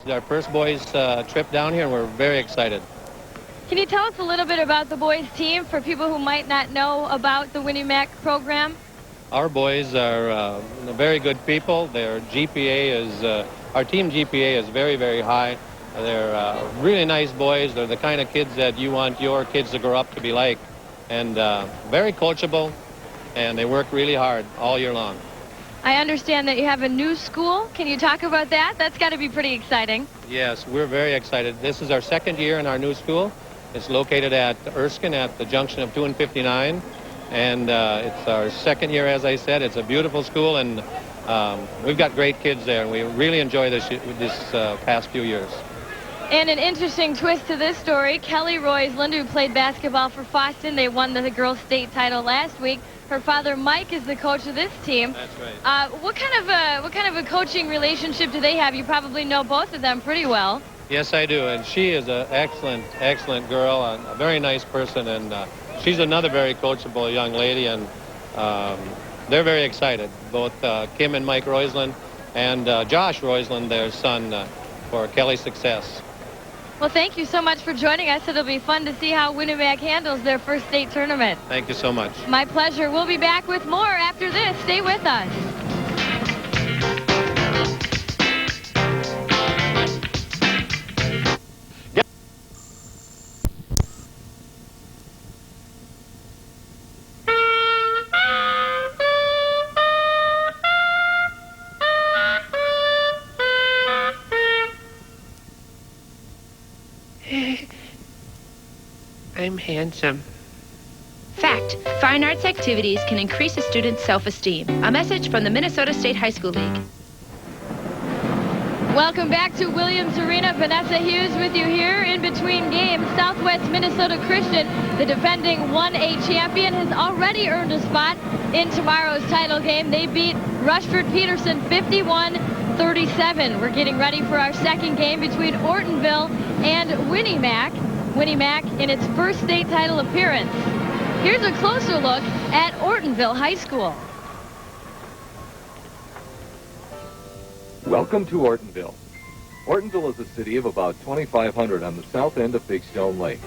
It's our first boys trip down here, and we're very excited. Can you tell us a little bit about the boys' team for people who might not know about the Winnie Mac program? Our boys are very good people. Their GPA is, our team GPA is very, very high. They're really nice boys. They're the kind of kids that you want your kids to grow up to be like. And very coachable, and they work really hard all year long. I understand that you have a new school. Can you talk about that? That's got to be pretty exciting. Yes, we're very excited. This is our second year in our new school. It's located at Erskine at the junction of 2 and 59. And it's our second year, as I said. It's a beautiful school, and we've got great kids there, and we really enjoy this past few years. And an interesting twist to this story, Kelly Roisland, who played basketball for Foston, they won the girls' state title last week. Her father, Mike, is the coach of this team. That's right. What kind of a coaching relationship do they have? You probably know both of them pretty well. Yes, I do, and she is an excellent, excellent girl, and a very nice person, and she's another very coachable young lady, and they're very excited, both Kim and Mike Roisland and Josh Roisland, their son, for Kelly's success. Well, thank you so much for joining us. It'll be fun to see how Winnie Mac handles their first state tournament. Thank you so much. My pleasure. We'll be back with more after this. Stay with us. I'm handsome. Fact: fine arts activities can increase a student's self-esteem. A message from the Minnesota State High School League. Welcome back to Williams Arena. Vanessa Hughes with you here in between games. Southwest Minnesota Christian, the defending 1A champion, has already earned a spot in tomorrow's title game. They beat Rushford Peterson 51-37. We're getting ready for our second game between Ortonville and Winnie Mac. Winnie Mac in its first state title appearance. Here's a closer look at Ortonville High School. Welcome to Ortonville. Ortonville is a city of about 2,500 on the south end of Big Stone Lake.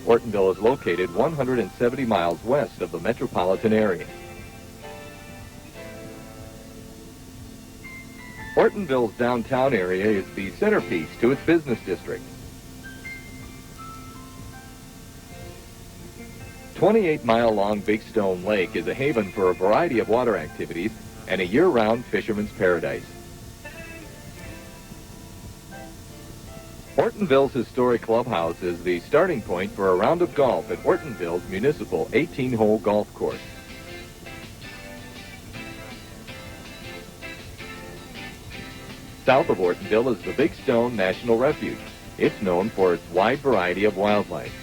Ortonville is located 170 miles west of the metropolitan area. Ortonville's downtown area is the centerpiece to its business district. 28-mile-long Big Stone Lake is a haven for a variety of water activities and a year-round fisherman's paradise. Ortonville's historic clubhouse is the starting point for a round of golf at Ortonville's municipal 18-hole golf course. South of Ortonville is the Big Stone National Refuge. It's known for its wide variety of wildlife.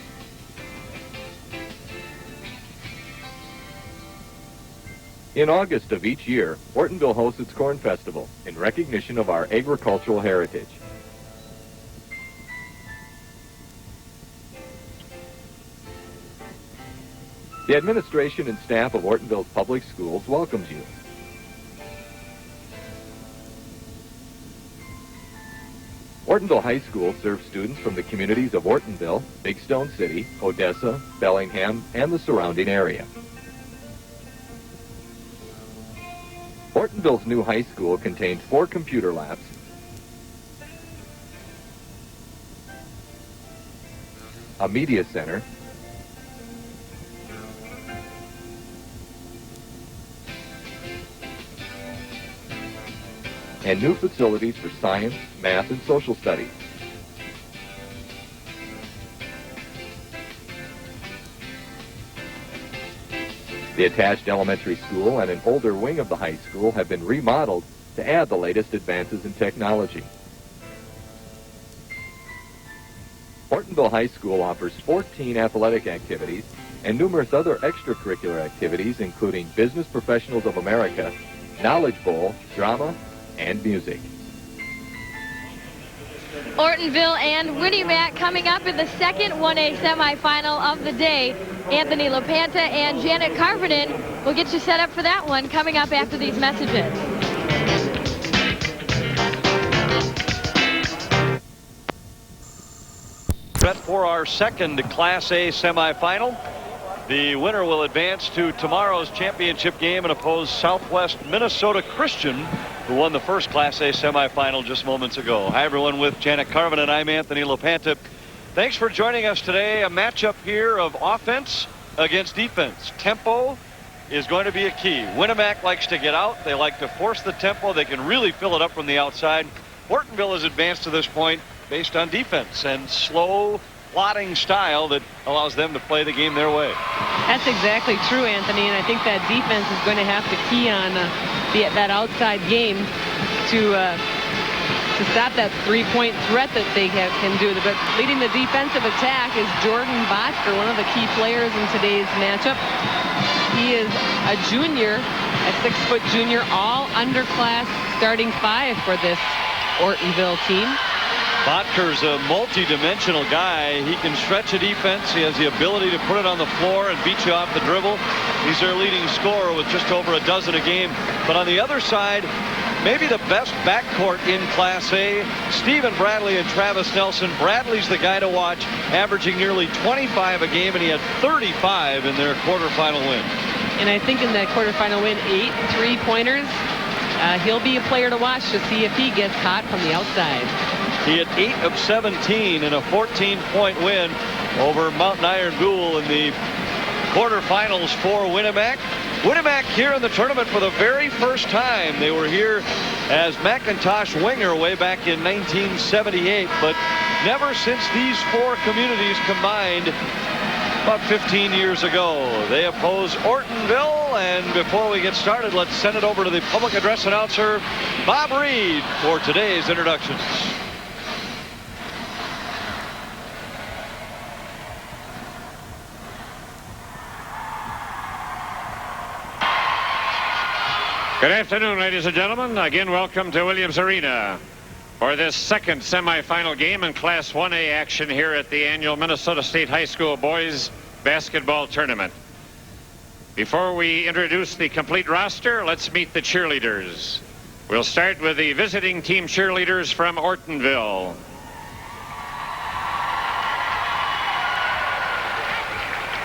In August of each year, Ortonville hosts its Corn Festival in recognition of our agricultural heritage. The administration and staff of Ortonville's public schools welcomes you. Ortonville High School serves students from the communities of Ortonville, Big Stone City, Odessa, Bellingham, and the surrounding area. Ortonville's new high school contains 4 computer labs, a media center, and new facilities for science, math, and social studies. The attached elementary school and an older wing of the high school have been remodeled to add the latest advances in technology. Ortonville High School offers 14 athletic activities and numerous other extracurricular activities, including Business Professionals of America, Knowledge Bowl, drama, and music. Ortonville and Winnie Mac coming up in the second 1A semifinal of the day. Anthony LaPanta and Janet Carpenter will get you set up for that one coming up after these messages. set for our second Class A semifinal. The winner will advance to tomorrow's championship game and oppose Southwest Minnesota Christian, who won the first Class A semifinal just moments ago. Hi, everyone. With Janet Carvin and I'm Anthony LaPanta. Thanks for joining us today. A matchup here of offense against defense. Tempo is going to be a key. Winnemac likes to get out. They like to force the tempo. They can really fill it up from the outside. Ortonville has advanced to this point based on defense and slow plotting style that allows them to play the game their way. That's exactly true, Anthony, and I think that defense is going to have to key on that outside game to stop that three-point threat that they can do. But leading the defensive attack is Jordan Botker, one of the key players in today's matchup. He is a junior, a 6-foot junior, all underclass starting 5 for this Ortonville team. Botker's a multi-dimensional guy. He can stretch a defense. He has the ability to put it on the floor and beat you off the dribble. He's their leading scorer with just over a dozen a game. But on the other side, maybe the best backcourt in Class A, Stephen Bradley and Travis Nelson. Bradley's the guy to watch, averaging nearly 25 a game, and he had 35 in their quarterfinal win. And I think in that quarterfinal win, 8 3-pointers. He'll be a player to watch to see if he gets hot from the outside. He had 8 of 17 in a 14-point win over Mountain Iron Ghoul in the quarterfinals for Winnemac. Winnemac here in the tournament for the very first time. They were here as McIntosh Winger way back in 1978, but never since these 4 communities combined about 15 years ago. They oppose Ortonville, and before we get started, let's send it over to the public address announcer, Bob Reed, for today's introductions. Good afternoon, ladies and gentlemen. Again, welcome to Williams Arena for this second semifinal game in Class 1A action here at the annual Minnesota State High School Boys Basketball Tournament. Before we introduce the complete roster, let's meet the cheerleaders. We'll start with the visiting team cheerleaders from Ortonville.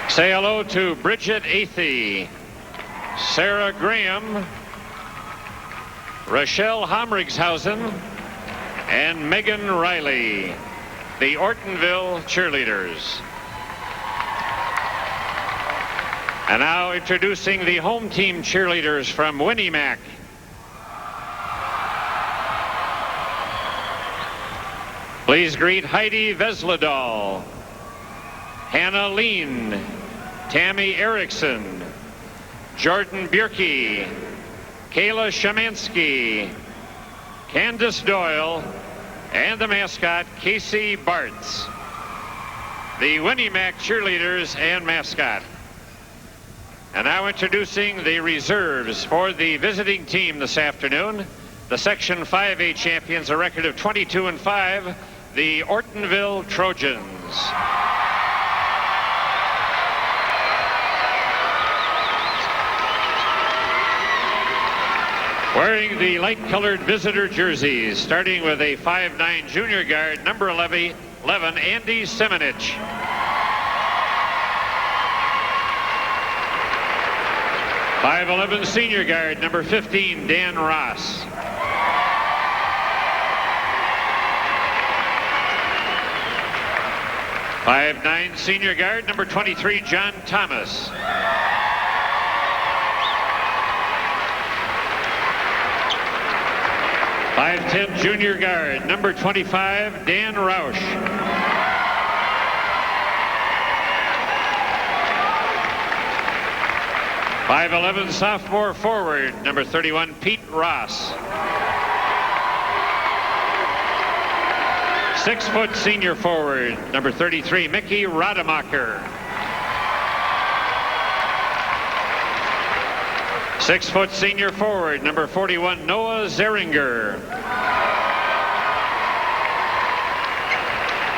Say hello to Bridget Athey, Sarah Graham, Rochelle Homrigshausen, and Megan Riley, the Ortonville cheerleaders. And now introducing the home team cheerleaders from Winnemac. Please greet Heidi Vesledal, Hannah Lean, Tammy Erickson, Jordan Bierke, Kayla Shemansky, Candace Doyle, and the mascot, Casey Bartz. The Winnemac cheerleaders and mascot. And now introducing the reserves for the visiting team this afternoon. The Section 5A champions, a record of 22-5, the Ortonville Trojans. Wearing the light-colored visitor jerseys, starting with a 5'9" junior guard, number 11, Andy Semenich. .5'11" senior guard, number 15, Dan Ross. .59" senior guard, number 23, John Thomas. .5'10" junior guard, number 25, Dan Roush. .5'11" sophomore forward, number 31, Pete Ross. 6-foot senior forward, number 33, Mickey Rademacher. 6-foot senior forward, number 41, Noah Zeringer.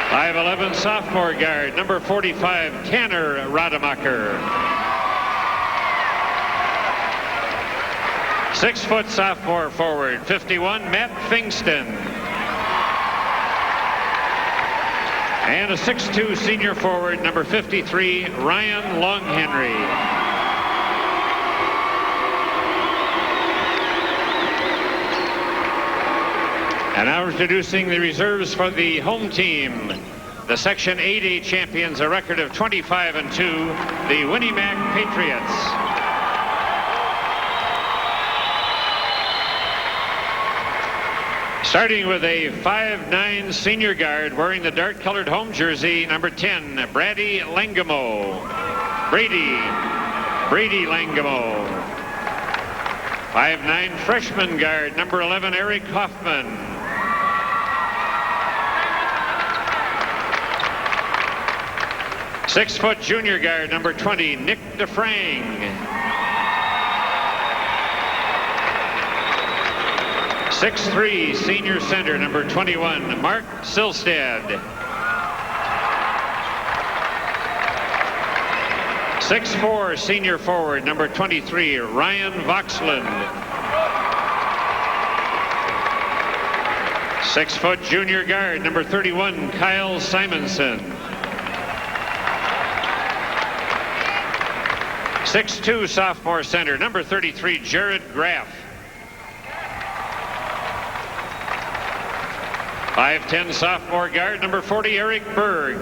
5'11" sophomore guard, number 45, Tanner Rademacher. 6-foot sophomore forward, 51, Matt Fingston. And a 6'2" senior forward, number 53, Ryan Longhenry. And now introducing the reserves for the home team. The Section 8A champions, a record of 25-2, the Winnemac Patriots. Starting with a 5'9" senior guard wearing the dark-colored home jersey, number 10, Brady Langamo. Brady Langamo. 5'9" freshman guard, number 11, Eric Hoffman. 6-foot junior guard, number 20, Nick DeFrang. 6'3" senior center, number 21, Mark Silstad. 6'4" senior forward, number 23, Ryan Voxland. 6-foot junior guard, number 31, Kyle Simonson. 6'2" sophomore center, number 33, Jared Graff. 5'10" sophomore guard, number 40, Eric Berg.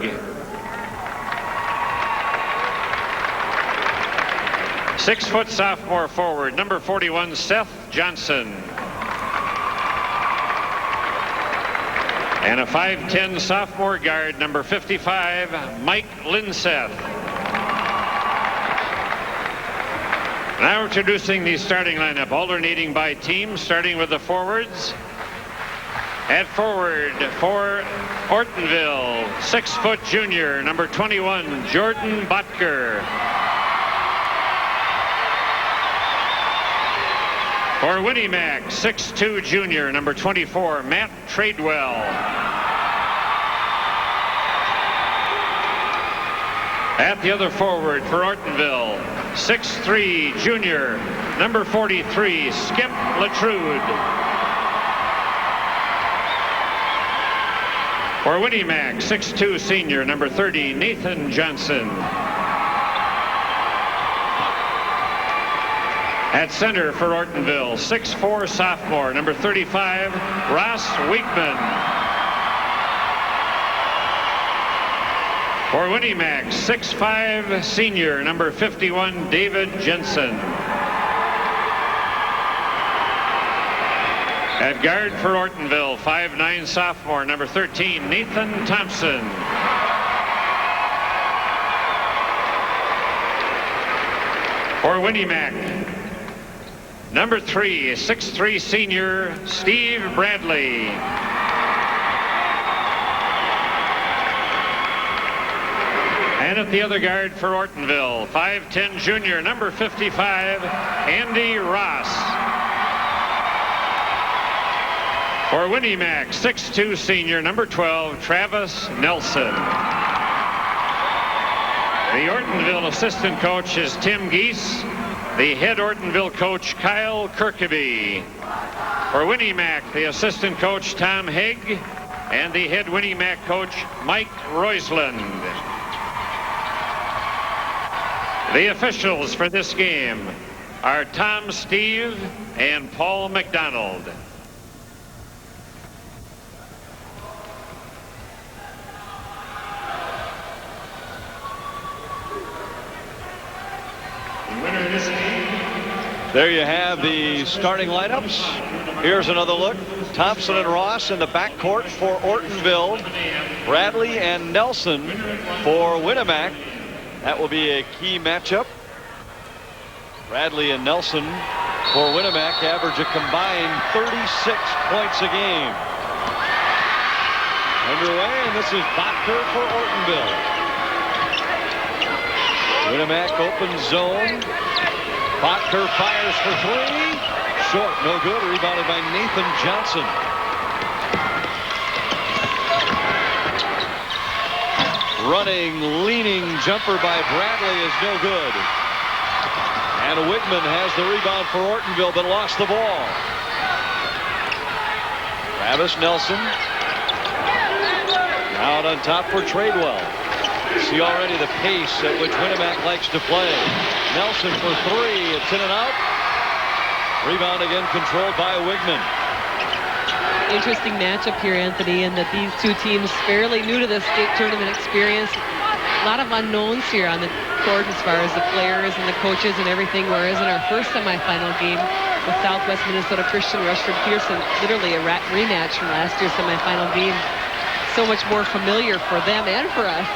6-foot sophomore forward, number 41, Seth Johnson. And a 5'10" sophomore guard, number 55, Mike Linseth. Now introducing the starting lineup, alternating by team, starting with the forwards. At forward for Ortonville, 6-foot junior, number 21, Jordan Butker. For Winnemac, 6'2" junior, number 24, Matt Tradewell. At the other forward for Ortonville, 6'3" junior, number 43, Skip Latrude. For Winnemac, 6'2" senior, number 30, Nathan Johnson. At center for Ortonville, 6'4" sophomore, number 35, Ross Weekman. For Winnemac, 6'5" senior, number 51, David Jensen. At guard for Ortonville, 5'9" sophomore, number 13, Nathan Thompson. For Winnemac, number 3, 6'3" senior, Steve Bradley. And at the other guard for Ortonville, 5'10" junior, number 55, Andy Ross. For Winnemac, 6'2" senior, number 12, Travis Nelson. The Ortonville assistant coach is Tim Geese. The head Ortonville coach, Kyle Kirkeby. For Winnemac, the assistant coach, Tom Haig. And the head Winnemac coach, Mike Roisland. The officials for this game are Tom Steve and Paul McDonald. There you have the starting lineups. Here's another look. Thompson and Ross in the backcourt for Ortonville. Bradley and Nelson for Winnemac. That will be a key matchup. Bradley and Nelson for Winnemac average a combined 36 points a game. Underway, and this is Botker for Ortonville. Winnemac open zone. Botker fires for 3. Short, no good. Rebounded by Nathan Johnson. Running, leaning jumper by Bradley is no good. And Wigman has the rebound for Ortonville, but lost the ball. Travis Nelson Out on top for Tradewell. See already the pace at which Winamac likes to play. Nelson for three. It's in and out. Rebound again controlled by Wigman. Interesting matchup here, Anthony, in that these two teams fairly new to the state tournament experience. A lot of unknowns here on the court as far as the players and the coaches and everything, whereas in our first semifinal game with Southwest Minnesota Christian, Rushford Pearson, literally a rematch from last year's semifinal game. So much more familiar for them and for us.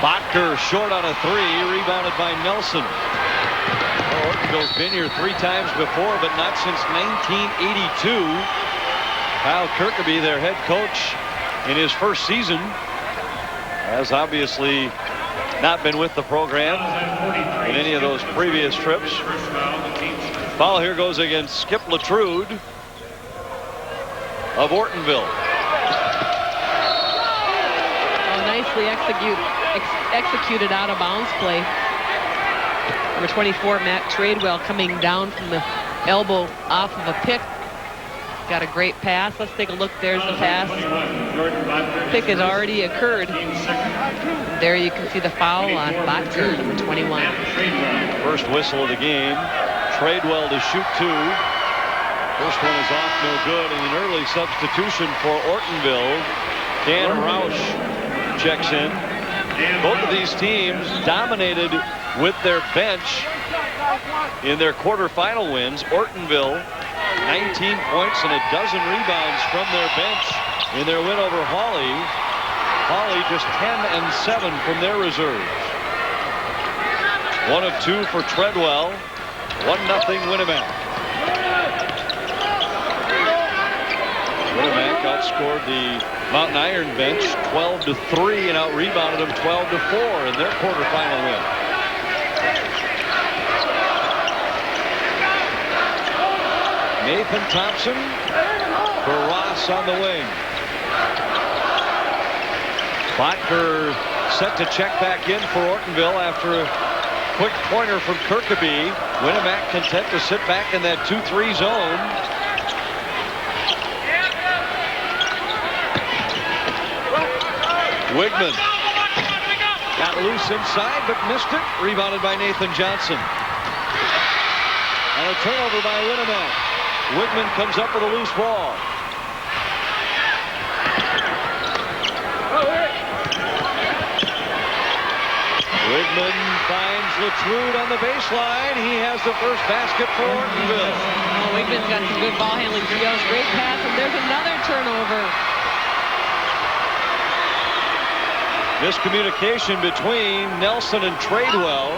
Botker short on a three, rebounded by Nelson. Well, Ortonville's been here 3 times before, but not since 1982. Kyle Kirkaby, their head coach in his first season, has obviously not been with the program in any of those previous trips. Foul here goes against Skip Latrude of Ortonville. Oh, nicely executed out of bounds play. Number 24, Matt Tradewell, coming down from the elbow off of a pick. Got a great pass. Let's take a look. There's the pass. Pick has already occurred. There you can see the foul on Botker, number 21. First whistle of the game. Tradewell to shoot 2. First one is off, no good, and an early substitution for Ortonville. Dan Roush checks in. Both of these teams dominated with their bench in their quarterfinal wins. Ortonville 19 points and a dozen rebounds from their bench in their win over Hawley. Hawley just 10 and 7 from their reserves. 1 of 2 for Treadwell. 1-0 Winamac. Winamac outscored the Mountain Iron bench 12-3 and out-rebounded them 12-4 in their quarterfinal win. Nathan Thompson for Ross on the wing. Botker set to check back in for Ortonville after a quick pointer from Kirkaby. Winamac content to sit back in that 2-3 zone. Wigman got loose inside but missed it. Rebounded by Nathan Johnson. And a turnover by Winamac. Wigman comes up with a loose ball. Wigman finds Latrude on the baseline. He has the first basket for Ortonville. Oh, Wigman's got some good ball handling skills. Great pass, and there's another turnover. Miscommunication between Nelson and Tradewell.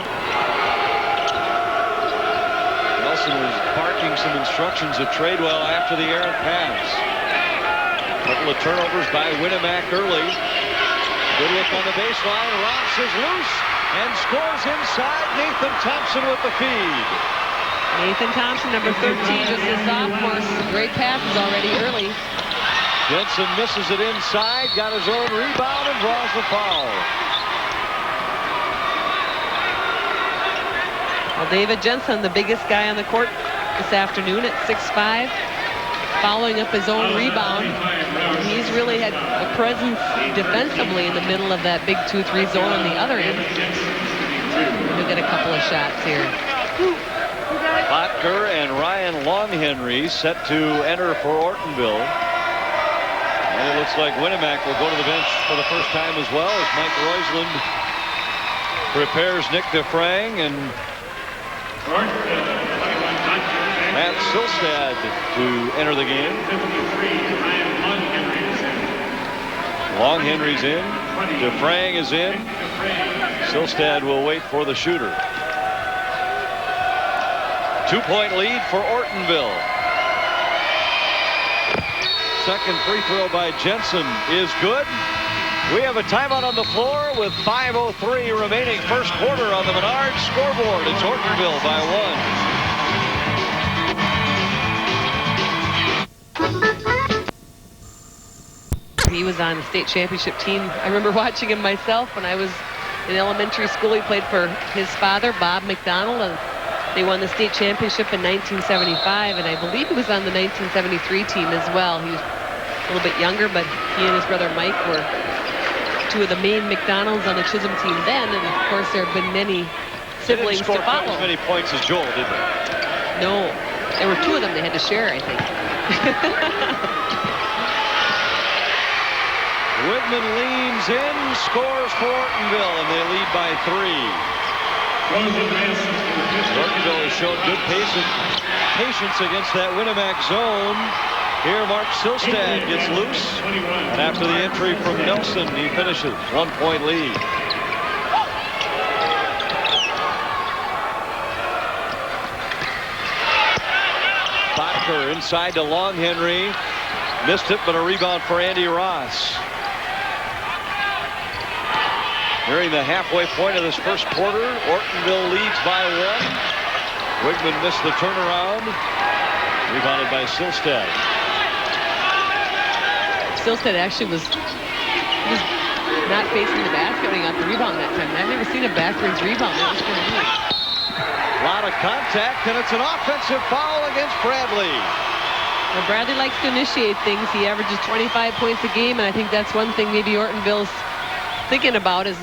Nelson was barking some instructions at Tradewell after the errant pass. A couple of turnovers by Winamac early. Good look on the baseline. Ross is loose and scores inside. Nathan Thompson with the feed. Nathan Thompson, number 13, just a sophomore. Great passes already early. Jensen misses it inside, got his own rebound, and draws the foul. Well, David Jensen, the biggest guy on the court this afternoon at 6'5", following up his own rebound. He's really had a presence defensively in the middle of that big 2-3 zone on the other end. He'll get a couple of shots here. Botker and Ryan Longhenry set to enter for Ortonville. And it looks like Winamac will go to the bench for the first time as well as Mike Roisland prepares Nick DeFrang and Matt Silstad to enter the game. Longhenry's in. DeFrang is in. Silstad will wait for the shooter. 2-point lead for Ortonville. Second free throw by Jensen is good. We have a timeout on the floor with 5:03 remaining first quarter on the Menard scoreboard. It's Ortonville by 1. He was on the state championship team. I remember watching him myself when I was in elementary school. He played for his father, Bob McDonald, and they won the state championship in 1975, and I believe he was on the 1973 team as well. He was a little bit younger, but he and his brother Mike were two of the main McDonald's on the Chisholm team then, and of course there have been many siblings to score follow. as many points as Joel, did they? No, there were two of them they had to share, I think. Whitman leans in, scores for Ortonville, and they lead by 3. Ortonville has shown good patience against that Winnemac zone. Here Mark Silstad gets loose, and after the entry from Nelson, he finishes. 1-point lead. Botker inside to Long Henry. Missed it, but a rebound for Andy Ross. Nearing the halfway point of this first quarter, Ortonville leads by 1. Wigman missed the turnaround. Rebounded by Silstad. Silstad actually was not facing the basket when he got the rebound that time. I've never seen a backwards rebound. That was pretty neat. A lot of contact, and it's an offensive foul against Bradley. Well, Bradley likes to initiate things. He averages 25 points a game, and I think that's one thing maybe Ortonville's thinking about is,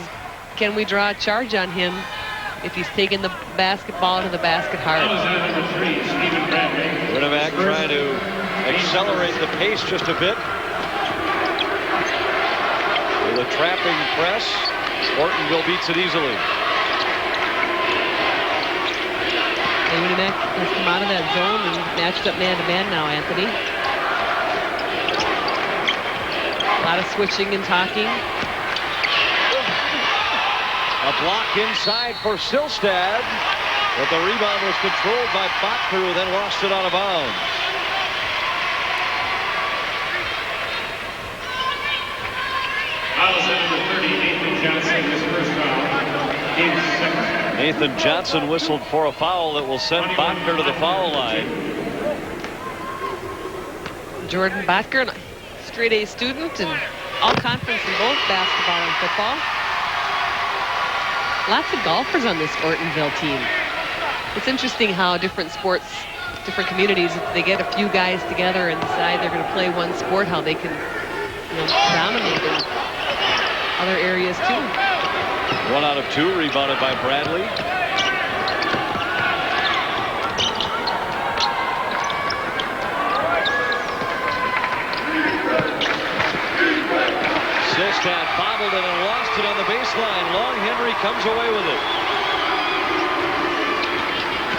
can we draw a charge on him if he's taking the basketball to the basket hard? Winnemac trying to accelerate the pace just a bit. With a trapping press, Ortonville beats it easily. And Winnemac has come out of that zone and matched up man-to-man now, Anthony. A lot of switching and talking. A block inside for Silstad, but the rebound was controlled by Botker, who then lost it out of bounds. Nathan Johnson whistled for a foul that will send Botker to the foul line. Jordan Botker, straight A student and all conference in both basketball and football. Lots of golfers on this Ortonville team. It's interesting how different sports, different communities, if they get a few guys together and decide they're going to play one sport, how they can, dominate in other areas too. 1 out of 2, rebounded by Bradley. Silstad bobbled it and lost it on the baseline. Long Henry comes away with it.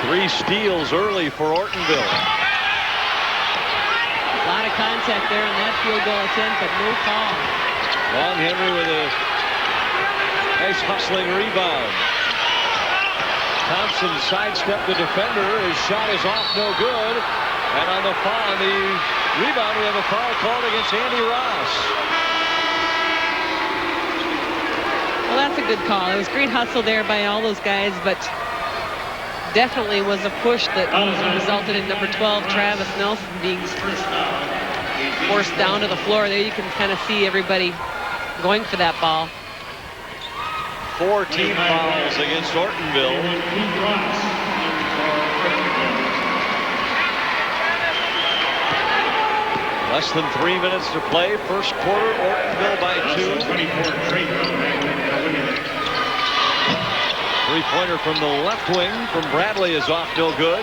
3 steals early for Ortonville. A lot of contact there on that field goal attempt, but no call. Long Henry with a nice hustling rebound. Thompson sidestepped the defender. His shot is off, no good. And on the rebound, we have a foul called against Andy Ross. Well, that's a good call. It was great hustle there by all those guys, but definitely was a push that resulted in number 12, Travis Nelson, being forced down to the floor. There you can kind of see everybody going for that ball. 4 team fouls against Ortonville. Less than 3 minutes to play. First quarter, Ortonville by 2. Three-pointer from the left wing from Bradley is off, no good.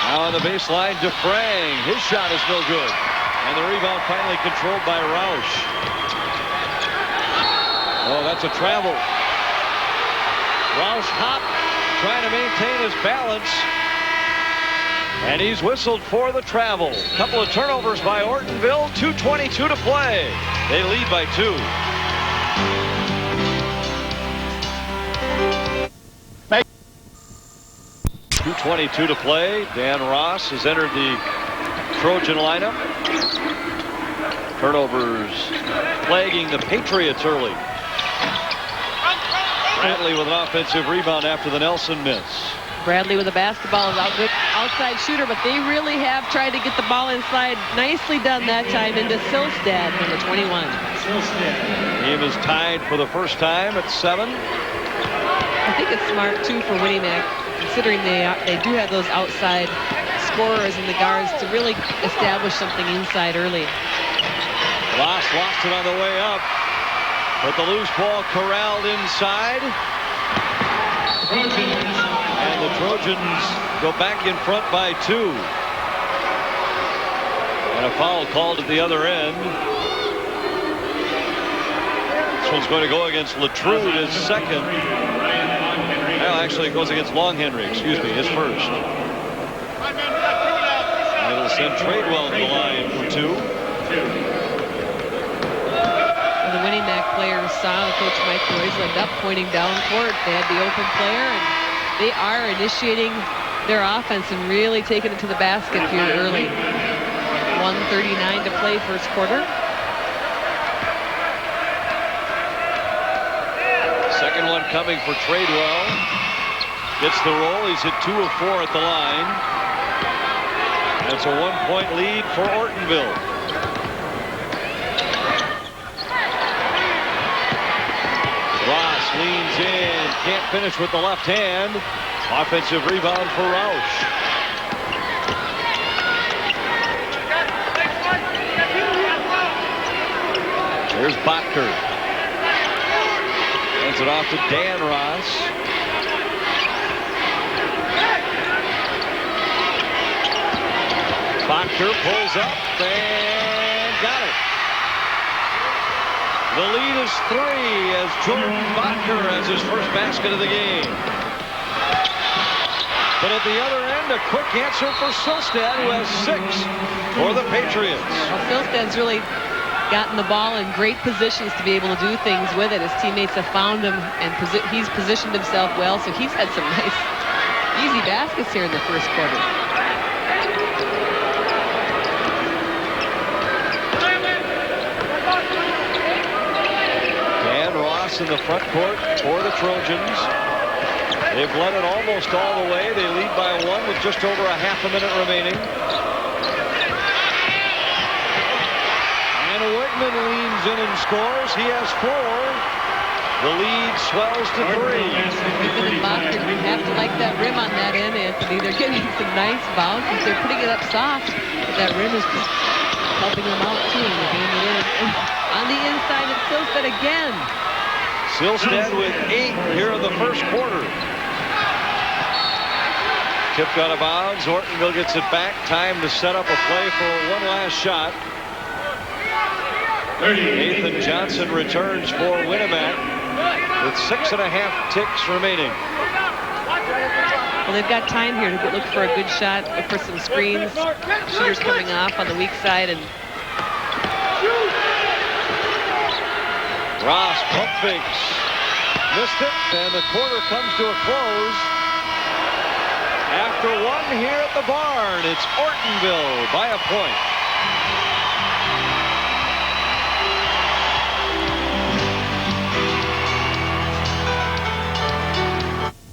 Now on the baseline, DeFrang. His shot is no good. And the rebound finally controlled by Roush. Oh, that's a travel. Roush hop, trying to maintain his balance. And he's whistled for the travel. Couple of turnovers by Ortonville. 2:22 to play. They lead by 2. 2:22 to play. Dan Ross has entered the Trojan lineup. Turnovers plaguing the Patriots early. Bradley with an offensive rebound after the Nelson miss. Bradley with a basketball, good outside shooter, but they really have tried to get the ball inside. Nicely done that time into Silstad, number 21. Game is tied for the first time at 7. I think it's smart too for Winnemac, considering they do have those outside scorers and the guards to really establish something inside early. Ross lost it on the way up, but the loose ball corralled inside. And the Trojans go back in front by 2. And a foul called at the other end. This one's going to go against Latrude, his second. Well, actually, it goes against Long Henry, excuse me, his first. And it'll send Tradewell to the line for 2. Well, the Winnie Mac players saw Coach Mike Roisland up, pointing down court. They had the open player, and they are initiating their offense and really taking it to the basket here early. 1:39 to play, first quarter. Second one coming for Tradewell. Gets the roll. He's hit 2 of 4 at the line. That's a 1-point lead for Ortonville. Ross leans in. Can't finish with the left hand. Offensive rebound for Roush. Here's Botker. Hands it off to Dan Ross. Botker pulls up and got it. The lead is 3 as Jordan Botker has his first basket of the game. But at the other end, a quick answer for Silstad, who has 6 for the Patriots. Well, Silstad's really gotten the ball in great positions to be able to do things with it. His teammates have found him, and he's positioned himself well, so he's had some nice, easy baskets here in the first quarter. Dan Ross in the front court for the Trojans. They've led it almost all the way. They lead by 1 with just over a half a minute remaining. Wigman leans in and scores. He has 4. The lead swells to 3. Wigman and Botker have to like that rim on that end, Anthony. They're getting some nice bounces. They're putting it up soft, but that rim is just helping them out too. They're getting it in. And on the inside, it's Silstad again. Silstad with 8 here in the first quarter. Tipped out of bounds. Ortonville gets it back. Time to set up a play for one last shot. Nathan Johnson returns for Winnemac with 6.5 ticks remaining. Well, they've got time here to look for a good shot, look for some screens. Shooters coming off on the weak side. And Ross pump fakes. Missed it, and the quarter comes to a close. After 1 here at the barn, it's Ortonville by a point.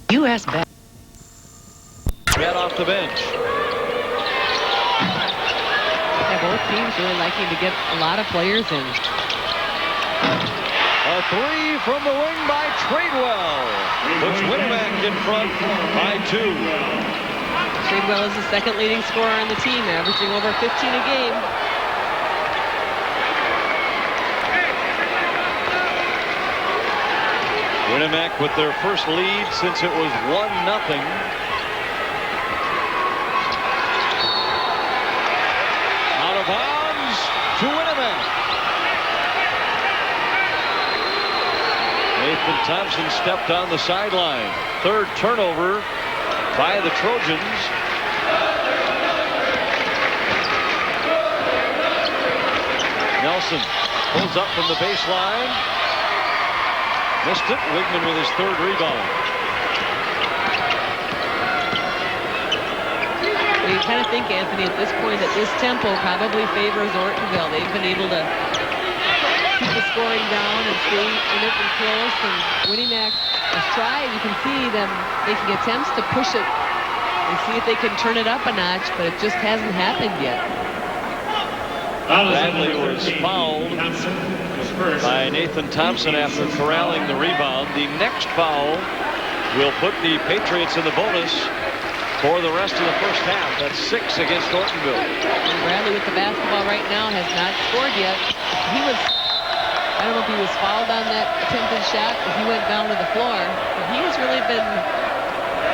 U.S. bet. Get off the bench. Yeah, both teams really liking to get a lot of players in. A 3 from the wing by Tradewell. Puts Winnemac in front by 2. Tradewell is the second leading scorer on the team, averaging over 15 a game. Winnemac with their first lead since it was 1-0. Out of bounds to Winnemac. Nathan Thompson stepped on the sideline. Third turnover by the Trojans. Nelson pulls up from the baseline. Missed it. Wigman with his 3rd rebound. Well, you kind of think, Anthony, at this point that this tempo probably favors Ortonville. They've been able to keep the scoring down and stay in it and close. And Winnemac has tried. You can see them making attempts to push it and see if they can turn it up a notch, but it just hasn't happened yet. Bradley was fouled by Nathan Thompson after corralling the rebound. The next foul will put the Patriots in the bonus for the rest of the first half. That's 6 against Ortonville. And Bradley with the basketball right now has not scored yet. He was, I don't know if he was fouled on that attempted shot, but he went down to the floor. But he has really been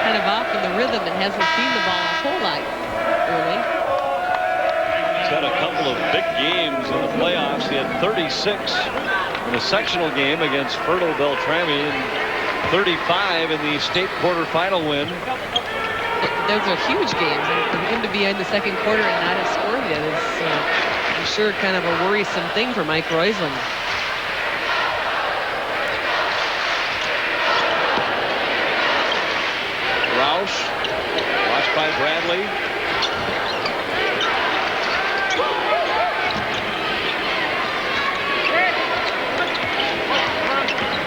kind of off in the rhythm and hasn't seen the ball a whole lot early. He's had a couple of big games in the playoffs. He had 36 in a sectional game against Fertile Beltrami and 35 in the state quarterfinal win. Those are huge games, and for him to be in the second quarter and not have scored yet is, I'm sure, kind of a worrisome thing for Mike Roisland. Roush, watched by Bradley.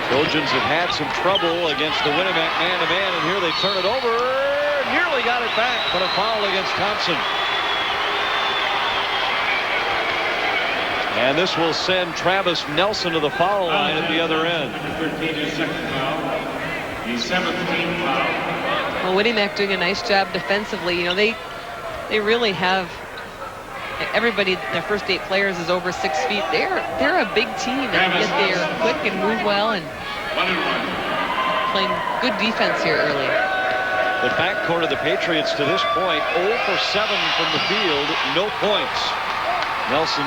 Trojans have had some trouble against the Winamac man-to-man, and here they turn it over. Nearly got it back, but a foul against Thompson. And this will send Travis Nelson to the foul line at the other end. Number 13 is second foul. The 7th team foul. Well, Winamac doing a nice job defensively. You know, they really have everybody. Their first 8 players is over 6 feet. They're a big team, and yet they're quick and move well and playing good defense here early. The backcourt of the Patriots to this point 0 for 7 from the field, no points. Nelson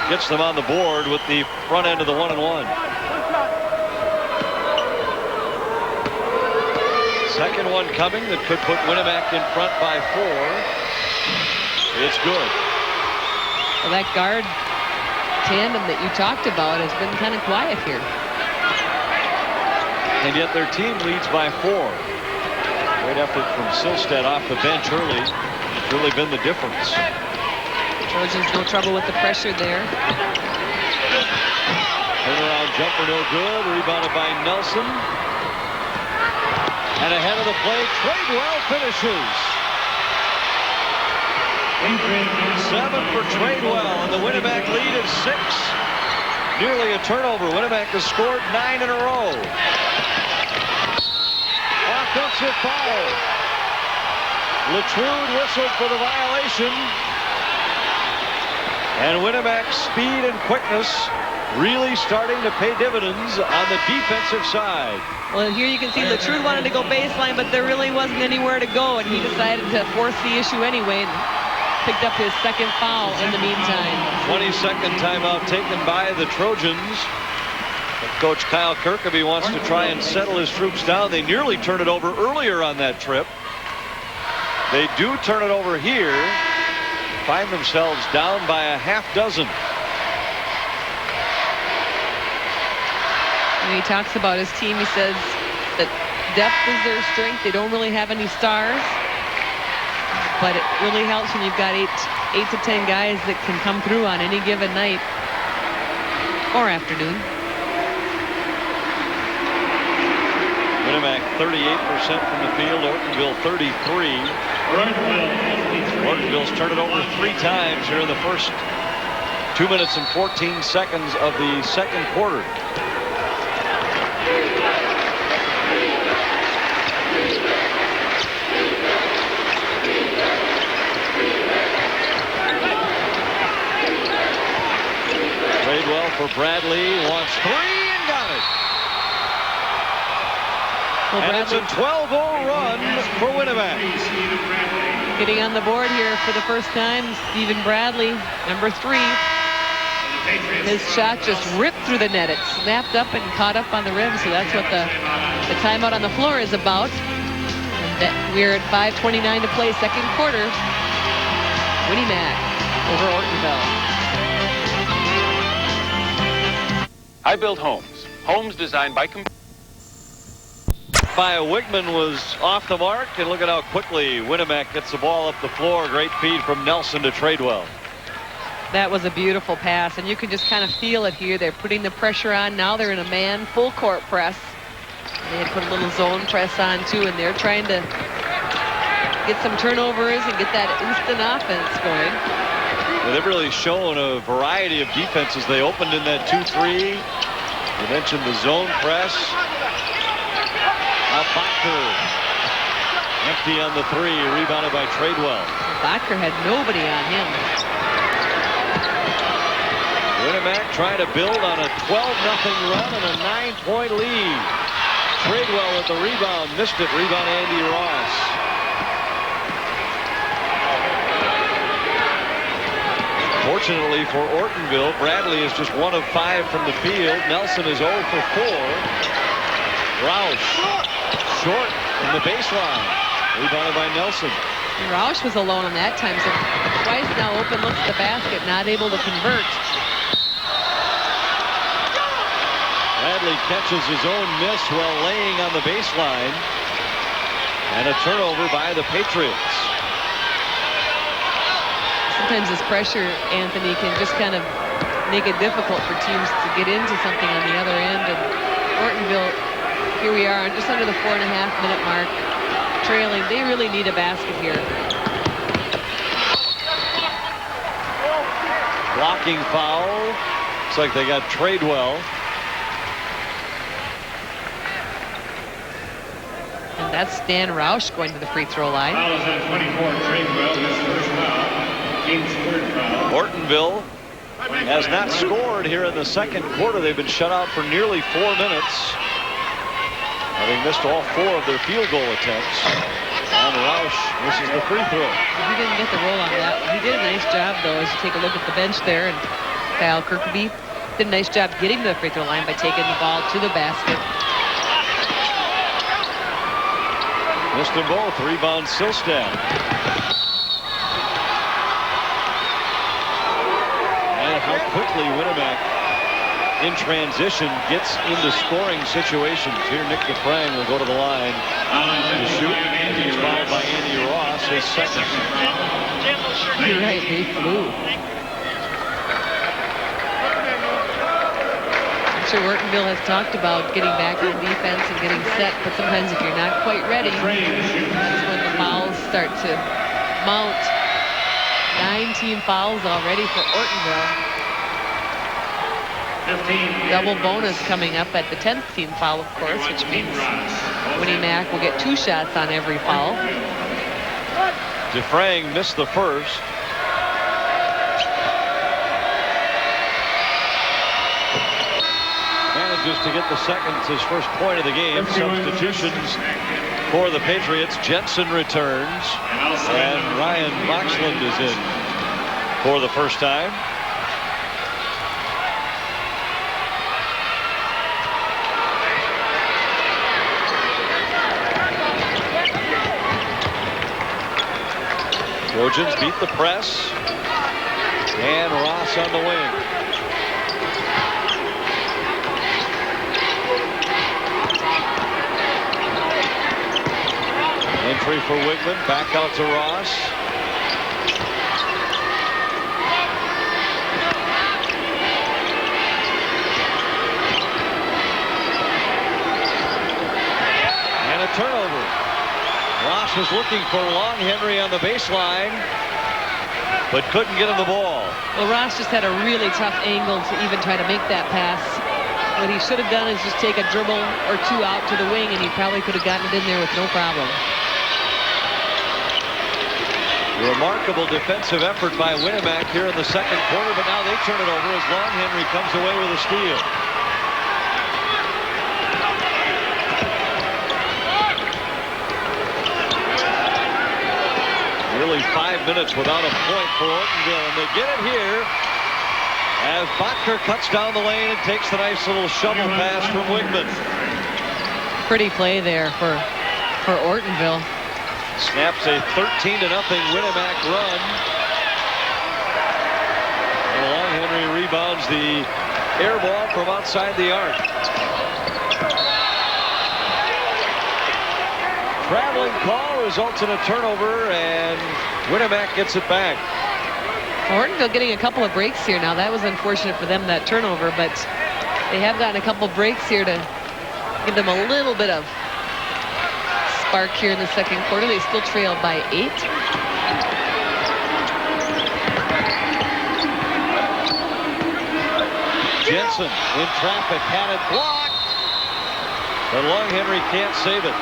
gets them on the board with the front end of the 1-and-1. Second one coming that could put Winamac in front by 4. It's good. Well, that guard tandem that you talked about has been kind of quiet here. And yet their team leads by 4. Great effort from Silstead off the bench early. It's really been the difference. Trojans no trouble with the pressure there. Turnaround jumper no good. Rebounded by Nelson. And ahead of the play, Tradewell finishes. 7 for Tradewell, and the Winamac lead is 6. Nearly a turnover. Winamac has scored 9 in a row. Offensive foul. Latrude whistled for the violation. And Winamac's speed and quickness really starting to pay dividends on the defensive side. Well, here you can see Latrude wanted to go baseline, but there really wasn't anywhere to go, and he decided to force the issue anyway and picked up his second foul in the meantime. 22nd timeout taken by the Trojans. Coach Kyle Kirkaby wants to try and settle his troops down. They nearly turned it over earlier on that trip. They do turn it over here. Find themselves down by a half dozen. When he talks about his team, he says that depth is their strength. They don't really have any stars. But it really helps when you've got 8 to 10 guys that can come through on any given night or afternoon. Winamac 38% from the field. Ortonville 33. Ortonville's turned it over 3 times here in the first 2 minutes and 14 seconds of the second quarter. Tradewell for Bradley, wants 3 and got it. Well, and it's a 12-0 run for Winamac. Getting on the board here for the first time, Stephen Bradley, number 3. His shot just ripped through the net. It snapped up and caught up on the rim, so that's what the timeout on the floor is about. And we're at 5:29 to play, second quarter. Winamac over Ortonville. I build homes. Homes designed by Wigman was off the mark, and look at how quickly Winamac gets the ball up the floor. Great feed from Nelson to Tradewell. That was a beautiful pass, and you can just kind of feel it here. They're putting the pressure on. Now they're in a man full court press. They had put a little zone press on too, and they're trying to get some turnovers and get that instant offense going. Well, they've really shown a variety of defenses. They opened in that 2-3. You mentioned the zone press. Now Bacher Empty on the three, rebounded by Tradewell. Bodker had nobody on him. Winamac trying to build on a 12-0 run and a 9-point lead. Tradewell with the rebound, missed it. Rebound Andy Ross. Fortunately for Ortonville, Bradley is just 1 of 5 from the field. Nelson is 0 for 4. Roush short from the baseline. Rebounded by Nelson. Roush was alone on that time, so twice now open looks at the basket, not able to convert. Bradley catches his own miss while laying on the baseline. And a turnover by the Patriots. Sometimes this pressure, Anthony, can just kind of make it difficult for teams to get into something on the other end. And Ortonville, here we are, just under the 4.5-minute mark, trailing. They really need a basket here. Blocking foul. Looks like they got Tradewell. And that's Dan Roush going to the free throw line. Foul is on 24, Tradewell, his first foul. Team's third foul. Ortonville has not scored here in the second quarter. They've been shut out for nearly 4 minutes, having missed all 4 of their field goal attempts. And Roush misses the free throw. He didn't get the roll on that. He did a nice job, though, as you take a look at the bench there. And Kyle Kirkby did a nice job getting to the free throw line by taking the ball to the basket. Missed them both. Rebound Silstad. And how quickly Winamac in transition gets into scoring situations. Here Nick DeFrang will go to the line to shoot. He's fouled by Andy Ross, his second. You're right, they flew. I'm sure Ortonville has talked about getting back on defense and getting set, but sometimes if you're not quite ready, this is when the fouls start to mount. 9 team fouls already for Ortonville. 15. Double bonus coming up at the 10th team foul, of course, which means Winnie-Mac will get 2 shots on every foul. DeFrang missed the first. Manages to get the second, his first point of the game. Substitutions for the Patriots. Jensen returns, and Ryan Moxland is in for the first time. Trojans beat the press, and Ross on the wing. Entry for Wigman, back out to Ross. And a turnover. Ross was looking for Long Henry on the baseline, but couldn't get him the ball. Well, Ross just had a really tough angle to even try to make that pass. What he should have done is just take a dribble or 2 out to the wing, and he probably could have gotten it in there with no problem. Remarkable defensive effort by Winamac here in the second quarter, but now they turn it over as Long Henry comes away with a steal. Nearly 5 minutes without a point for Ortonville, and they get it here as Bodker cuts down the lane and takes the nice little shovel pass from Wigman. Pretty play there for Ortonville. Snaps a 13-0 Winamac run. And Long Henry rebounds the air ball from outside the arc. Traveling call results in a turnover, and Winamac gets it back. Ortonville getting a couple of breaks here now. That was unfortunate for them, that turnover, but they have gotten a couple breaks here to give them a little bit of spark here in the second quarter. They still trail by 8. Jensen in traffic, had it blocked, but Long Henry can't save it.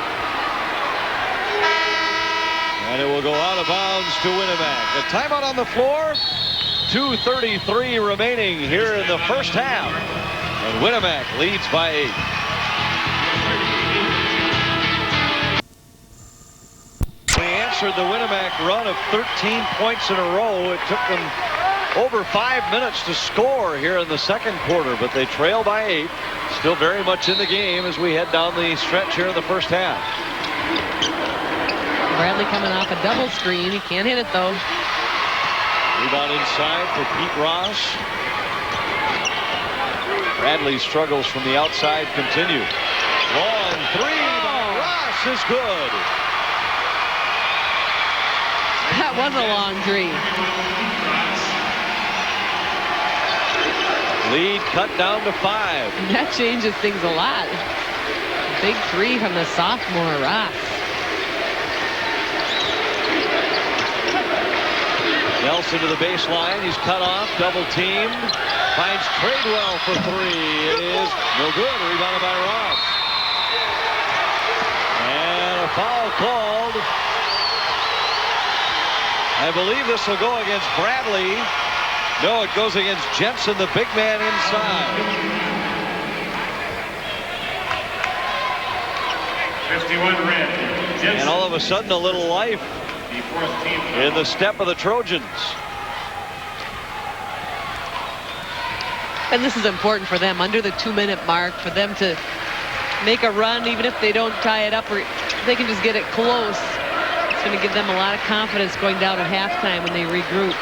And it will go out of bounds to Winamac. A timeout on the floor. 2:33 remaining here in the first half. And Winamac leads by 8. They answered the Winamac run of 13 points in a row. It took them over 5 minutes to score here in the second quarter, but they trail by 8. Still very much in the game as we head down the stretch here in the first half. Bradley coming off a double screen. He can't hit it, though. Rebound inside for Pete Ross. Bradley's struggles from the outside continue. Long three by Ross is good. That was a long three. Lead cut down to 5. That changes things a lot. Big three from the sophomore Ross. Nelson to the baseline. He's cut off. Double teamed. Finds Tradewell for 3. It is no good. Rebounded by Ross. And a foul called. I believe this will go against Bradley. No, it goes against Jensen, the big man inside. 51 red. Jensen. And all of a sudden, a little life in the step of the Trojans. And this is important for them, under the 2-minute mark, for them to make a run, even if they don't tie it up, or they can just get it close. It's going to give them a lot of confidence going down at halftime when they regroup.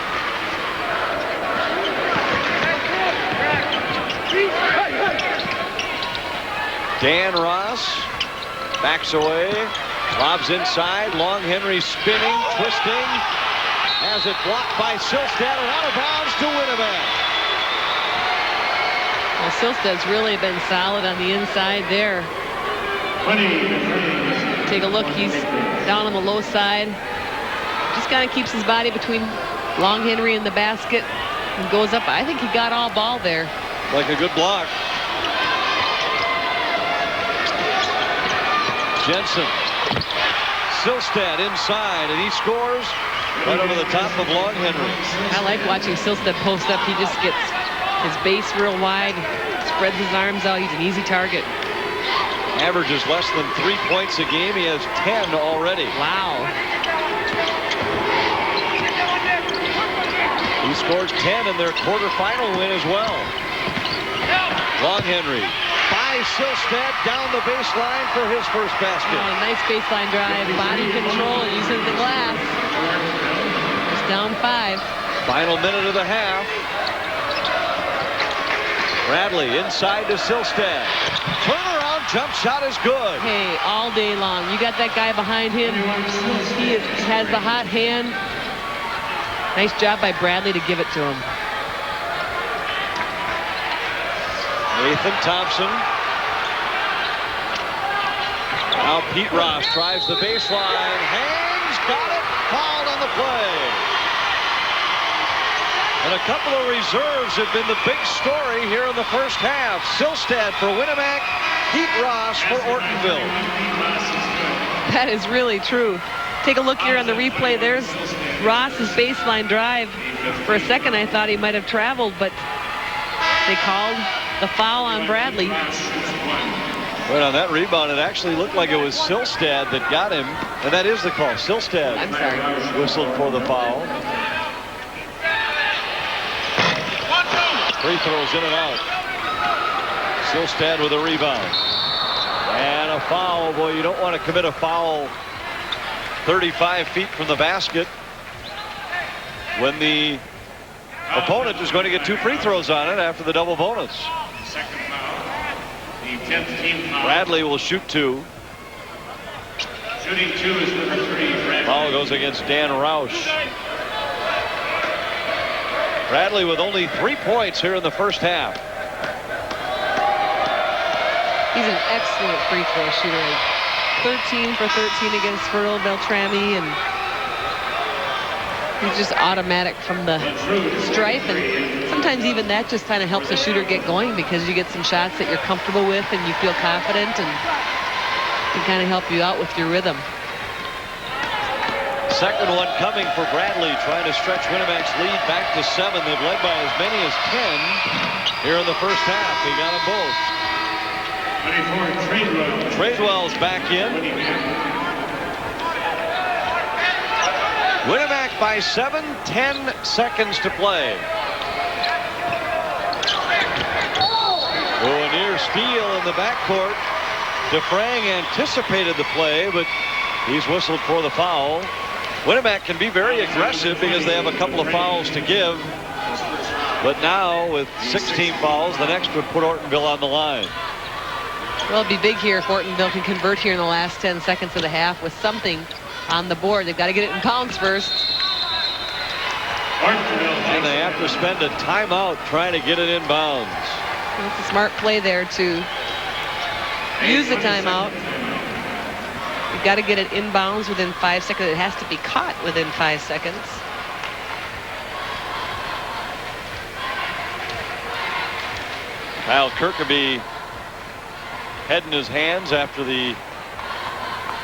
Dan Ross backs away, lobs inside. Long Henry spinning, twisting, has it blocked by Silstad and out of bounds to Winamac. Well, Silstad's really been solid on the inside there. Take a look, he's down on the low side. Just kind of keeps his body between Long Henry and the basket and goes up. I think he got all ball there. Like a good block. Jensen. Silstad inside, and he scores right over the top of Long Henry. I like watching Silstad post up. He just gets his base real wide, spreads his arms out. He's an easy target. Averages less than 3 points a game. He has 10 already. Wow. He scored 10 in their quarterfinal win as well. Long Henry by Silstad down the baseline for his first basket. Oh, nice baseline drive, body control, using the glass. It's down 5. Final minute of the half. Bradley inside to Silstad. Turnaround jump shot is good. Hey, all day long. You got that guy behind him. He has the hot hand. Nice job by Bradley to give it to him. Nathan Thompson. Now Pete Ross tries the baseline. Hangs, got it, fouled on the play. And a couple of reserves have been the big story here in the first half. Silstad for Winamac, Pete Ross for Ortonville. That is really true. Take a look here on the replay. There's Ross's baseline drive. For a second, I thought he might have traveled, but they called the foul on Bradley. But on that rebound, it actually looked like it was Silstad that got him. And that is the call. Silstad whistled for the foul. Free throws in and out. Silstad with a rebound. And a foul. Boy, you don't want to commit a foul 35 feet from the basket when the opponent is going to get 2 free throws on it after the double bonus. Bradley will shoot 2. Shooting 2 is number 3. Foul goes against Dan Roush. Bradley with only 3 points here in the first half. He's an excellent free throw shooter. 13 for 13 against Ferrell Beltrami, and he's just automatic from the stripe, and sometimes even that just kind of helps a shooter get going because you get some shots that you're comfortable with and you feel confident, and can kind of help you out with your rhythm. Second one coming for Bradley, trying to stretch Winnemax's lead back to 7. They've led by as many as 10 here in the first half. He got them both. Tradewell's back in. Winnemac by 7, 10 seconds to play. Oh, a near steal in the backcourt. DeFrang anticipated the play, but he's whistled for the foul. Winnemac can be very aggressive because they have a couple of fouls to give. But now with 16 fouls, the next would put Ortonville on the line. Well, it'd be big here if Ortonville can convert here in the last 10 seconds of the half with something on the board. They've got to get it in bounds first. And they have to spend a timeout trying to get it in bounds. Well, it's a smart play there to use the timeout. You've got to get it inbounds within 5 seconds. It has to be caught within 5 seconds. Kyle Kirkaby head in his hands after the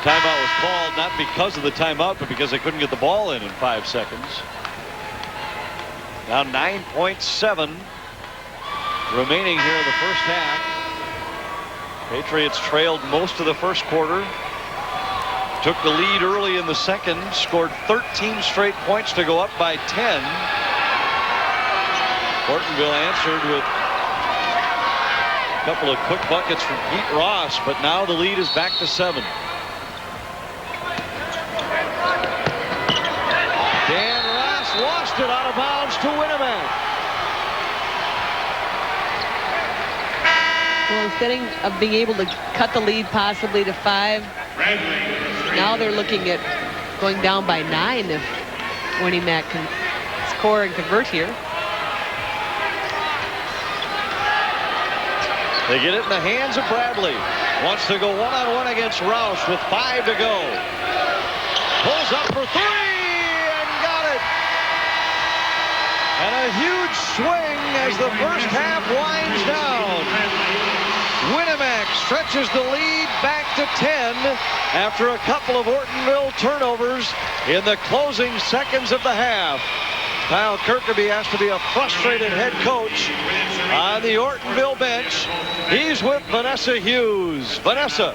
timeout was called, not because of the timeout, but because they couldn't get the ball in 5 seconds. Now 9.7 remaining here in the first half. Patriots trailed most of the first quarter. Took the lead early in the second, scored 13 straight points to go up by 10. Ortonville answered with a couple of quick buckets from Pete Ross, but now the lead is back to 7. Dan Ross lost it out of bounds to Winnemac. Well, instead of being able to cut the lead possibly to 5, now they're looking at going down by 9 if Winnemac can score and convert here. They get it in the hands of Bradley. Wants to go one-on-one against Roush with 5 to go. Pulls up for 3 and got it. And a huge swing as the first half winds down. Winnemac stretches the lead back to 10 after a couple of Ortonville turnovers in the closing seconds of the half. Kyle Kirkaby has to be a frustrated head coach on the Ortonville bench. He's with Vanessa Hughes. Vanessa.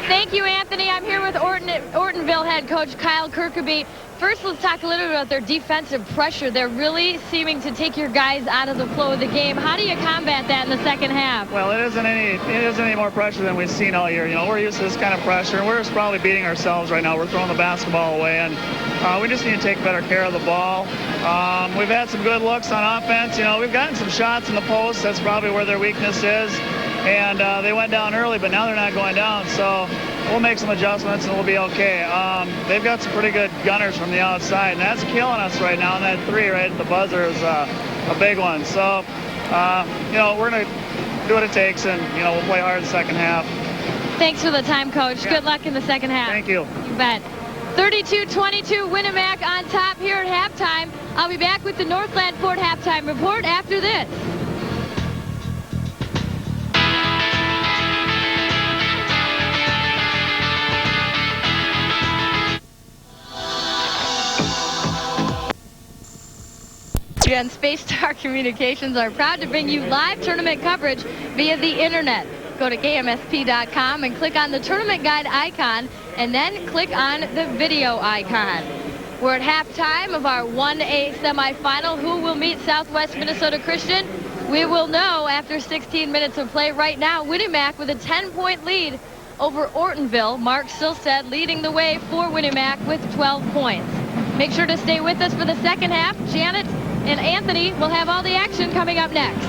Thank you, Anthony. I'm here with Ortonville head coach Kyle Kirkaby. First, let's talk a little bit about their defensive pressure. They're really seeming to take your guys out of the flow of the game. How do you combat that in the second half? Well, it isn't any more pressure than we've seen all year. You know, we're used to this kind of pressure, and we're just probably beating ourselves right now. We're throwing the basketball away, and we just need to take better care of the ball. We've had some good looks on offense. You know, we've gotten some shots in the post. That's probably where their weakness is. And they went down early, but now they're not going down. So we'll make some adjustments and we'll be okay. They've got some pretty good gunners from the outside, and that's killing us right now. And that 3 right at the buzzer is a big one. So, you know, we're going to do what it takes, and, you know, we'll play hard in the second half. Thanks for the time, Coach. Yeah. Good luck in the second half. Thank you. You bet. 32-22, Winnemac on top here at halftime. I'll be back with the Northland Ford halftime report after this. And Space Star Communications are proud to bring you live tournament coverage via the internet. Go to KMSP.com and click on the tournament guide icon, and then click on the video icon. We're at halftime of our 1A semifinal. Who will meet Southwest Minnesota Christian? We will know after 16 minutes of play. Right now, Winnemac with a 10-point lead over Ortonville. Mark Silstead leading the way for Winnemac with 12 points. Make sure to stay with us for the second half. Janet and Anthony will have all the action coming up next.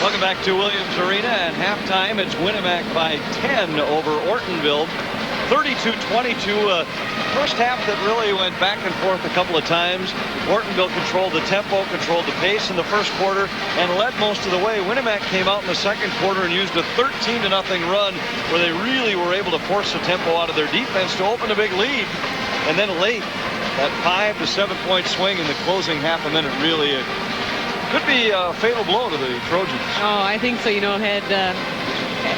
Welcome back to Williams Arena. At halftime, it's Winnemac by 10 over Ortonville. 32-22. First half that really went back and forth a couple of times. Ortonville controlled the tempo, controlled the pace in the first quarter, and led most of the way. Winnemac came out in the second quarter and used a 13-0 run where they really were able to force the tempo out of their defense to open a big lead. And then late, that 5 to 7 point swing in the closing half a minute really could be a fatal blow to the Trojans. Oh, I think so. You know, had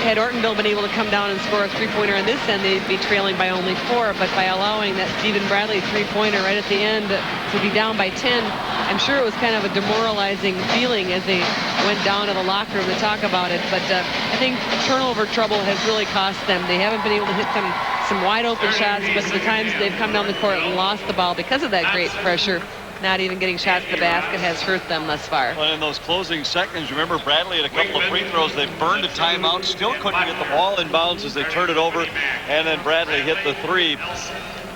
had Ortonville been able to come down and score a three-pointer on this end, they'd be trailing by only 4. But by allowing that Stephen Bradley three-pointer right at the end to be down by 10, I'm sure it was kind of a demoralizing feeling as they went down to the locker room to talk about it. But I think turnover trouble has really cost them. They haven't been able to hit some wide open shots, but the times they've come down the court and lost the ball because of that great pressure, not even getting shots to the basket has hurt them thus far. Well, in those closing seconds, remember Bradley had a couple of free throws. They burned a timeout, still couldn't get the ball in bounds as they turned it over, and then Bradley hit the three.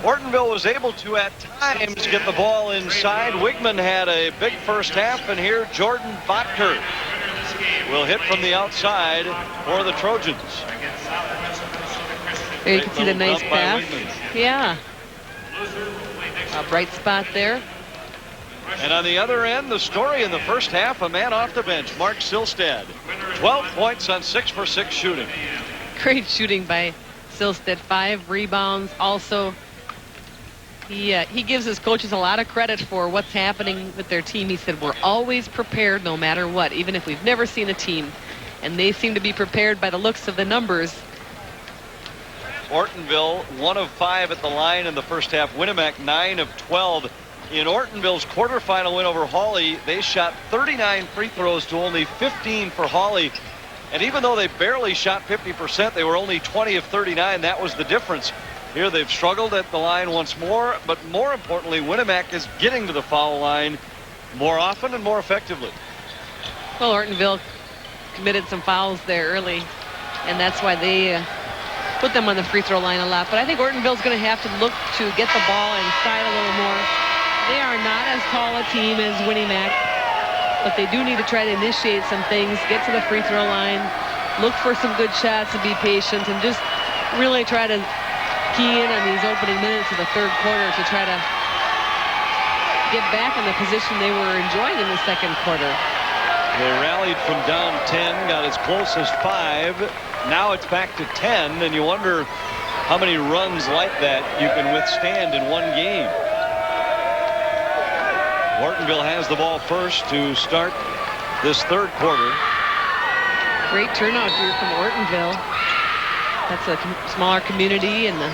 Ortonville was able to, at times, get the ball inside. Wigman had a big first half, and here Jordan Botker will hit from the outside for the Trojans. There you can see the nice pass. Yeah. A bright spot there. And on the other end, the story in the first half, a man off the bench, Mark Silstad. 12 points on 6 for 6 shooting. Great shooting by Silstad. 5 rebounds. Also, he gives his coaches a lot of credit for what's happening with their team. He said, we're always prepared no matter what, even if we've never seen a team. And they seem to be prepared by the looks of the numbers. Ortonville, 1 of 5 at the line in the first half. Winnemac, 9 of 12. In Ortonville's quarterfinal win over Hawley, they shot 39 free throws to only 15 for Hawley. And even though they barely shot 50%, they were only 20 of 39. That was the difference. Here they've struggled at the line once more, but more importantly, Winnemac is getting to the foul line more often and more effectively. Well, Ortonville committed some fouls there early, and that's why they put them on the free throw line a lot. But I think Ortonville's going to have to look to get the ball inside a little more. They are not as tall a team as Winnemac, but they do need to try to initiate some things, get to the free throw line, look for some good shots and be patient, and just really try to key in on these opening minutes of the third quarter to try to get back in the position they were enjoying in the second quarter. They rallied from down 10, got as close as 5. Now it's back to 10, and you wonder how many runs like that you can withstand in one game. Ortonville has the ball first to start this third quarter. Great turnout here from Ortonville. That's a smaller community in the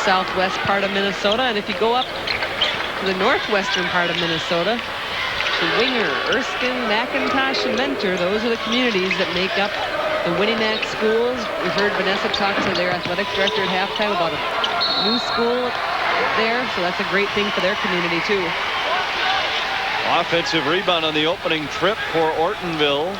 southwest part of Minnesota. And if you go up to the northwestern part of Minnesota, to Winger, Erskine, McIntosh, and Mentor, those are the communities that make up the Winnemac schools. We heard Vanessa talk to their athletic director at halftime about a new school there, so that's a great thing for their community too. Offensive rebound on the opening trip for Ortonville.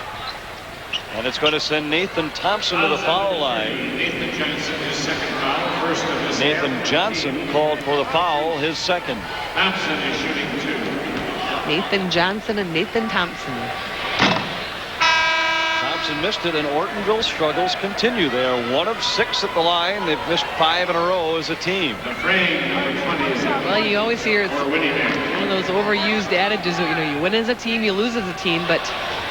And it's going to send Nathan Thompson to the foul line. Nathan Johnson, his second foul. First of his Nathan Johnson called for the foul, his second. Thompson is shooting 2. Nathan Johnson and Nathan Thompson. Thompson missed it, and Ortonville's struggles continue. They are 1 of 6 at the line. They've missed 5 in a row as a team. The frame, number 20 is well, you always hear it's one of those overused adages. You know, you win as a team, you lose as a team, but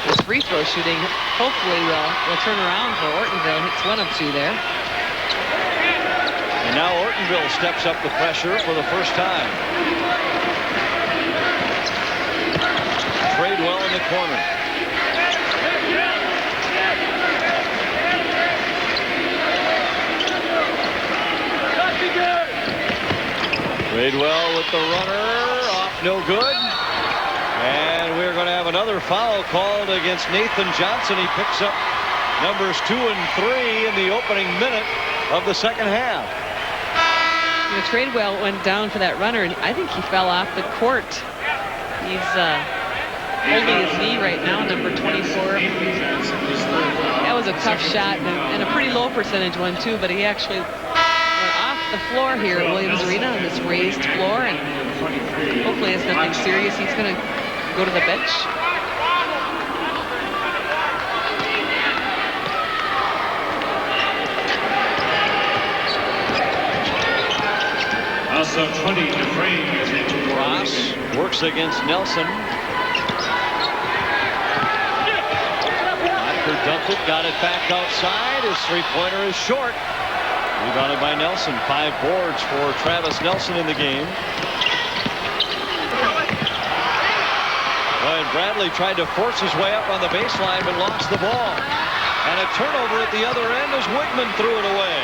this free throw shooting hopefully will turn around for Ortonville. Hits 1 of 2 there. And now Ortonville steps up the pressure for the first time. Tradewell in the corner. Tradewell with the runner, off no good. And we're going to have another foul called against Nathan Johnson. He picks up numbers 2 and 3 in the opening minute of the second half. You know, Tradewell went down for that runner, and I think he fell off the court. He's holding his knee right now, number 24. That was a tough shot and a pretty low percentage one too, but he actually went off the floor here at Williams Arena on this raised floor, and hopefully it's nothing serious. He's going to go to the bench. Also 20 to frame is into Ross works against Nelson. Botker dumped it, got it back outside. His three-pointer is short. Rebounded by Nelson. 5 boards for Travis Nelson in the game. Well, and Bradley tried to force his way up on the baseline but lost the ball. And a turnover at the other end as Wigman threw it away.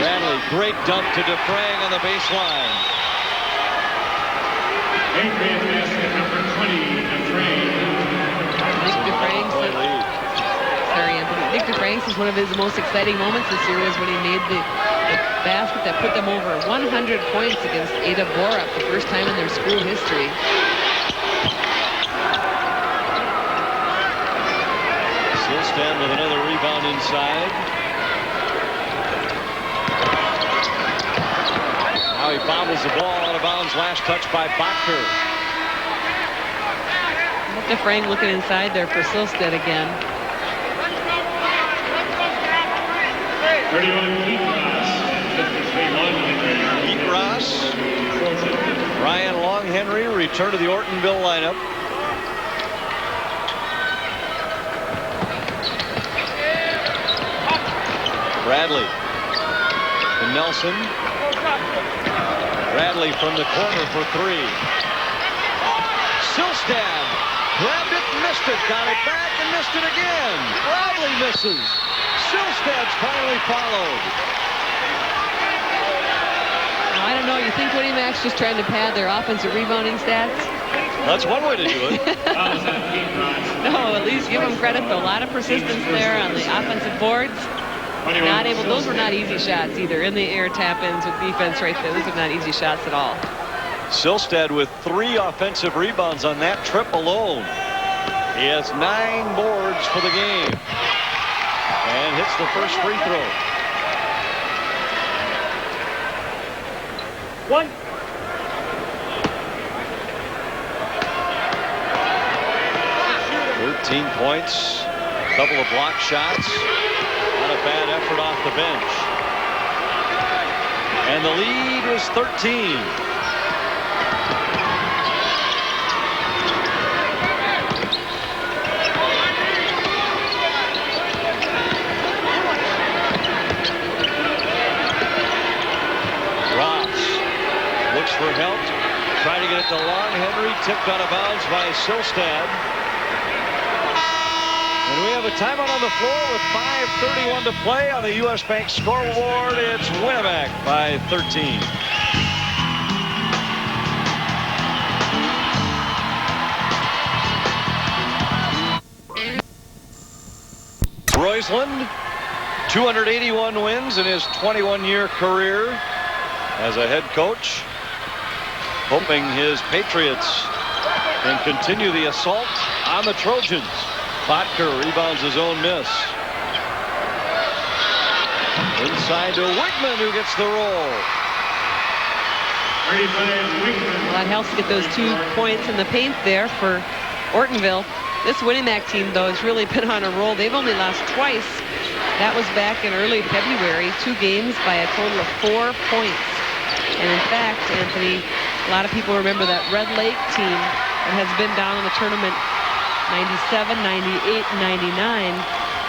Bradley, great dump to DeFrang on the baseline. Nick DeFranks is one of his most exciting moments this year was when he made the basket that put them over 100 points against Ada Borup, the first time in their school history. Silstad with another rebound inside. Now he bobbles the ball out of bounds. Last touch by Botker. DeFrang looking inside there for Silstad again. 31 Pete Ross. Ryan Longhenry return to the Ortonville lineup. Bradley to Nelson. Bradley from the corner for three. Silstad grabbed it, missed it, got it back and missed it again. Bradley misses. Silstad's finally followed. I don't know. You think Woody Mac's just trying to pad their offensive rebounding stats? That's one way to do it. No, at least give them credit for a lot of persistence there on the offensive boards. Not able. Those were not easy shots either. In the air tap-ins with defense right there. Those are not easy shots at all. Silstad with 3 offensive rebounds on that trip alone. He has 9 boards for the game. And hits the first free throw. 13 points, a couple of block shots, not a bad effort off the bench. And the lead was 13. For help, trying to get it to Longhenry, tipped out of bounds by Silstad. And we have a timeout on the floor with 5:31 to play on the U.S. Bank scoreboard. It's Winnemac by 13. Roisland, 281 wins in his 21-year career as a head coach. Hoping his Patriots can continue the assault on the Trojans. Botker rebounds his own miss. Inside to Wigman, who gets the roll. Well, that helps to get those 2 points in the paint there for Ortonville. This Winnemac team, though, has really been on a roll. They've only lost twice. That was back in early February. 2 games by a total of 4 points. And in fact, Anthony, a lot of people remember that Red Lake team that has been down in the tournament 97, 98, 99.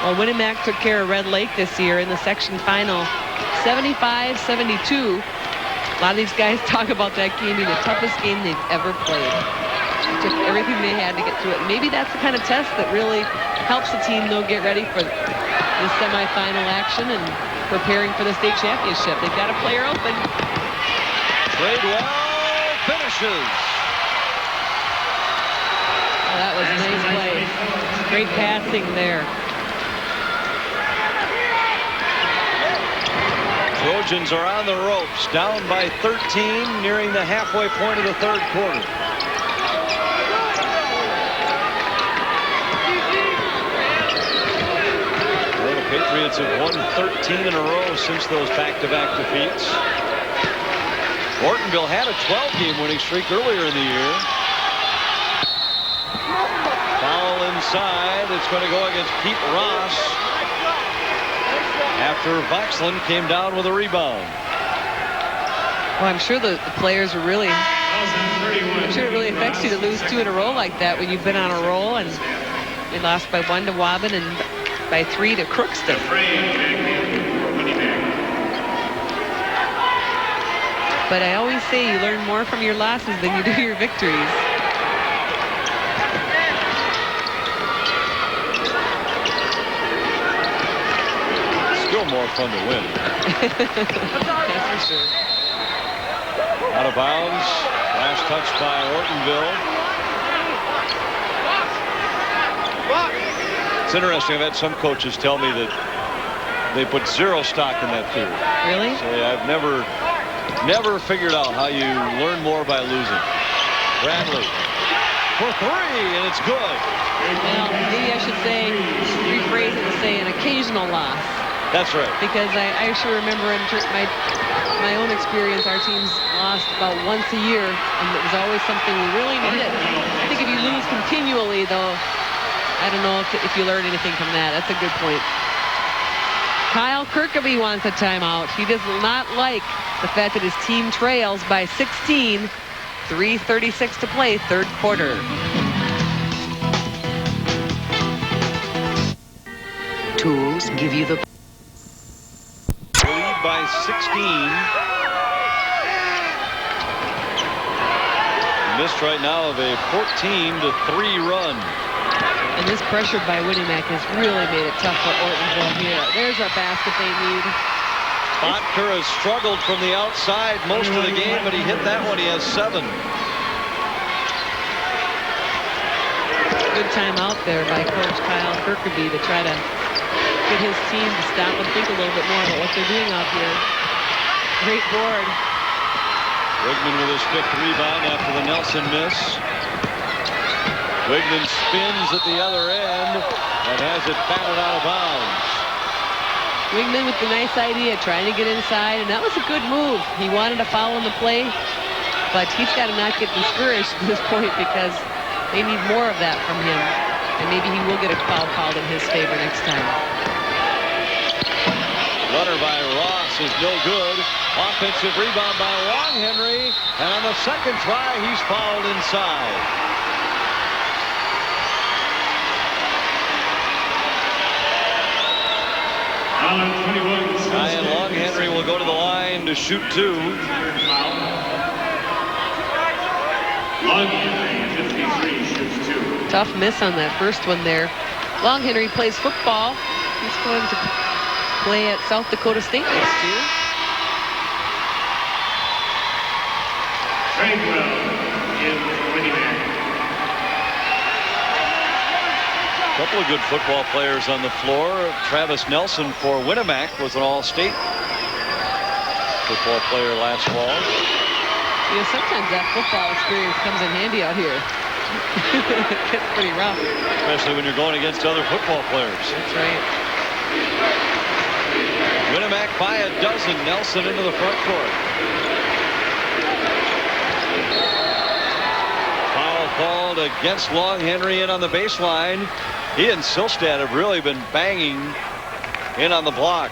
Well, Winnemac took care of Red Lake this year in the section final, 75-72. A lot of these guys talk about that game being the toughest game they've ever played. It took everything they had to get through it. Maybe that's the kind of test that really helps the team, though, get ready for the semifinal action and preparing for the state championship. They've got a player open. Tradewell finishes. Oh, that was a nice play. Great passing there. Trojans are on the ropes, down by 13, nearing the halfway point of the third quarter. Well, the Patriots have won 13 in a row since those back-to-back defeats. Ortonville had a 12-game winning streak earlier in the year. Foul inside. It's going to go against Pete Ross after Voxland came down with a rebound. Well, I'm sure the players are really, I'm sure it really affects you to lose 2 in a row like that when you've been on a roll, and we lost by 1 to Waban and by 3 to Crookston. But I always say you learn more from your losses than you do your victories. fun to win. That's for sure. Out of bounds. Last touch by Ortonville. It's interesting. I've had some coaches tell me that they put zero stock in that theory. Really? Say, I've never figured out how you learn more by losing. Bradley for three, and it's good. Well, maybe I should say, rephrase it to say an occasional loss. That's right. Because I sure remember in my own experience, our teams lost about once a year, and it was always something we really needed. I think if you lose continually, though, I don't know if you learn anything from that. That's a good point. Kyle Kirkaby wants a timeout. He does not like the fact that his team trails by 16. 3:36 to play, third quarter. Tools give you the lead by 16. Missed right now of a 14-3 run. And this pressure by Winnemac has really made it tough for Ortonville here. There's a basket they need. Botker has struggled from the outside most of the game, but he hit that one. He has 7. Good time out there by Coach Kyle Kirkaby to try to get his team to stop and think a little bit more about what they're doing out here. Great board. Wigman with his 5th rebound after the Nelson miss. Wigman spins at the other end and has it batted out of bounds. Wigman with the nice idea, trying to get inside, and that was a good move. He wanted to foul in the play, but he's got to not get discouraged at this point because they need more of that from him, and maybe he will get a foul called in his favor next time. Runner by Ross is no good. Offensive rebound by Long Henry, and on the second try, he's fouled inside. And Long Henry will go to the line to shoot 2. Long Henry, 53, shoots 2. Tough miss on that first one there. Long Henry plays football. He's going to play at South Dakota State next year. Tradewell in Winnemac. A couple of good football players on the floor. Travis Nelson for Winnemac was an all-state football player last fall. You know, sometimes that football experience comes in handy out here. It's pretty rough. Especially when you're going against other football players. That's right. Winnemac by a dozen. Nelson into the front court. Foul called against Long Henry in on the baseline. He and Silstad have really been banging in on the block.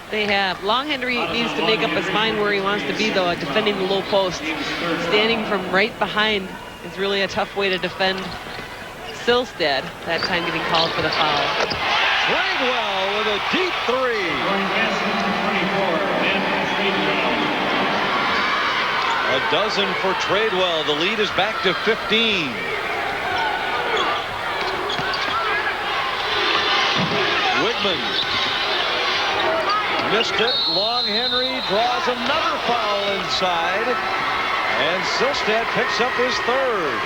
They have. Long Henry needs to make up his mind where he wants to be, though, at defending the low post. Standing from right behind is really a tough way to defend Silstad. That time getting called for the foul. Tradewell with a deep 3. A dozen for Tradewell. The lead is back to 15. Wigman missed it. Long Henry draws another foul inside, and Silstad picks up his 3rd.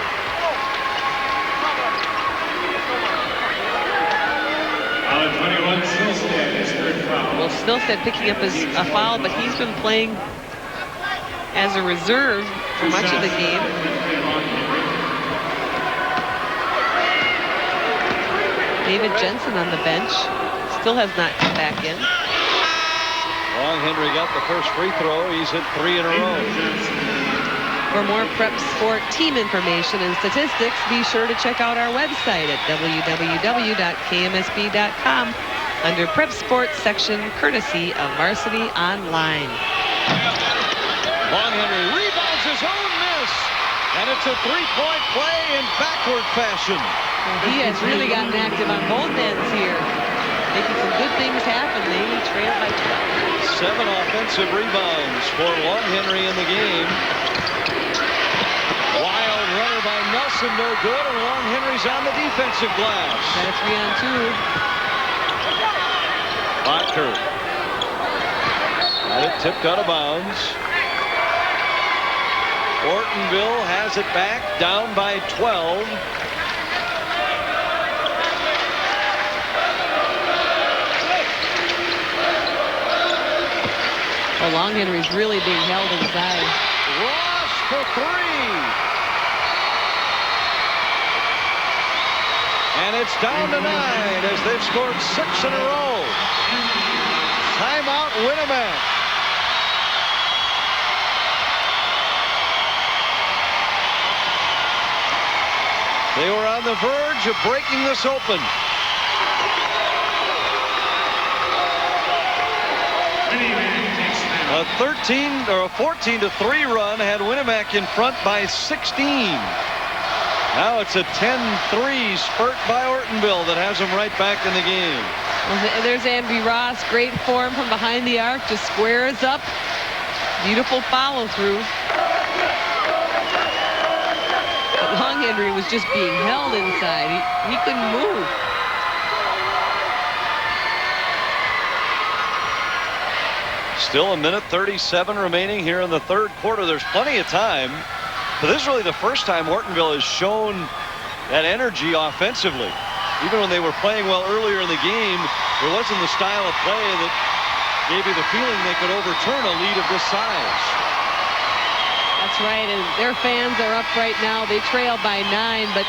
On 21, Silstad, his 3rd foul. Well, Silstad picking up a foul, but he's been playing as a reserve for much of the game. David Jensen on the bench still has not come back in. Long Henry got the first free throw. He's hit 3 in a row. For more prep sport team information and statistics, be sure to check out our website at www.kmsb.com under prep sports section, courtesy of Varsity Online. Long Henry rebounds his own miss, and it's a 3-point play in backward fashion. He has really gotten active on both ends here, making some good things happen. They trail by 12. 7 offensive rebounds for Long Henry in the game. Wild runner by Nelson, no good, and Long Henry's on the defensive glass. Got a 3-on-2. Botker tipped out of bounds. Ortonville has it back, down by 12. Well, Long Henry's really being held inside. Ross for 3. And it's down to 9 as they've scored 6 in a row. Timeout, Winamac. They were on the verge of breaking this open. A 14-3 run had Winamac in front by 16. Now it's a 10-3 spurt by Ortonville that has them right back in the game. Well, there's Andy Ross. Great form from behind the arc. Just squares up. Beautiful follow through. But Long Henry was just being held inside. He couldn't move. Still a minute 37 remaining here in the third quarter. There's plenty of time. But this is really the first time Ortonville has shown that energy offensively. Even when they were playing well earlier in the game, there wasn't the style of play that gave you the feeling they could overturn a lead of this size. That's right, and their fans are up right now. They trail by 9, but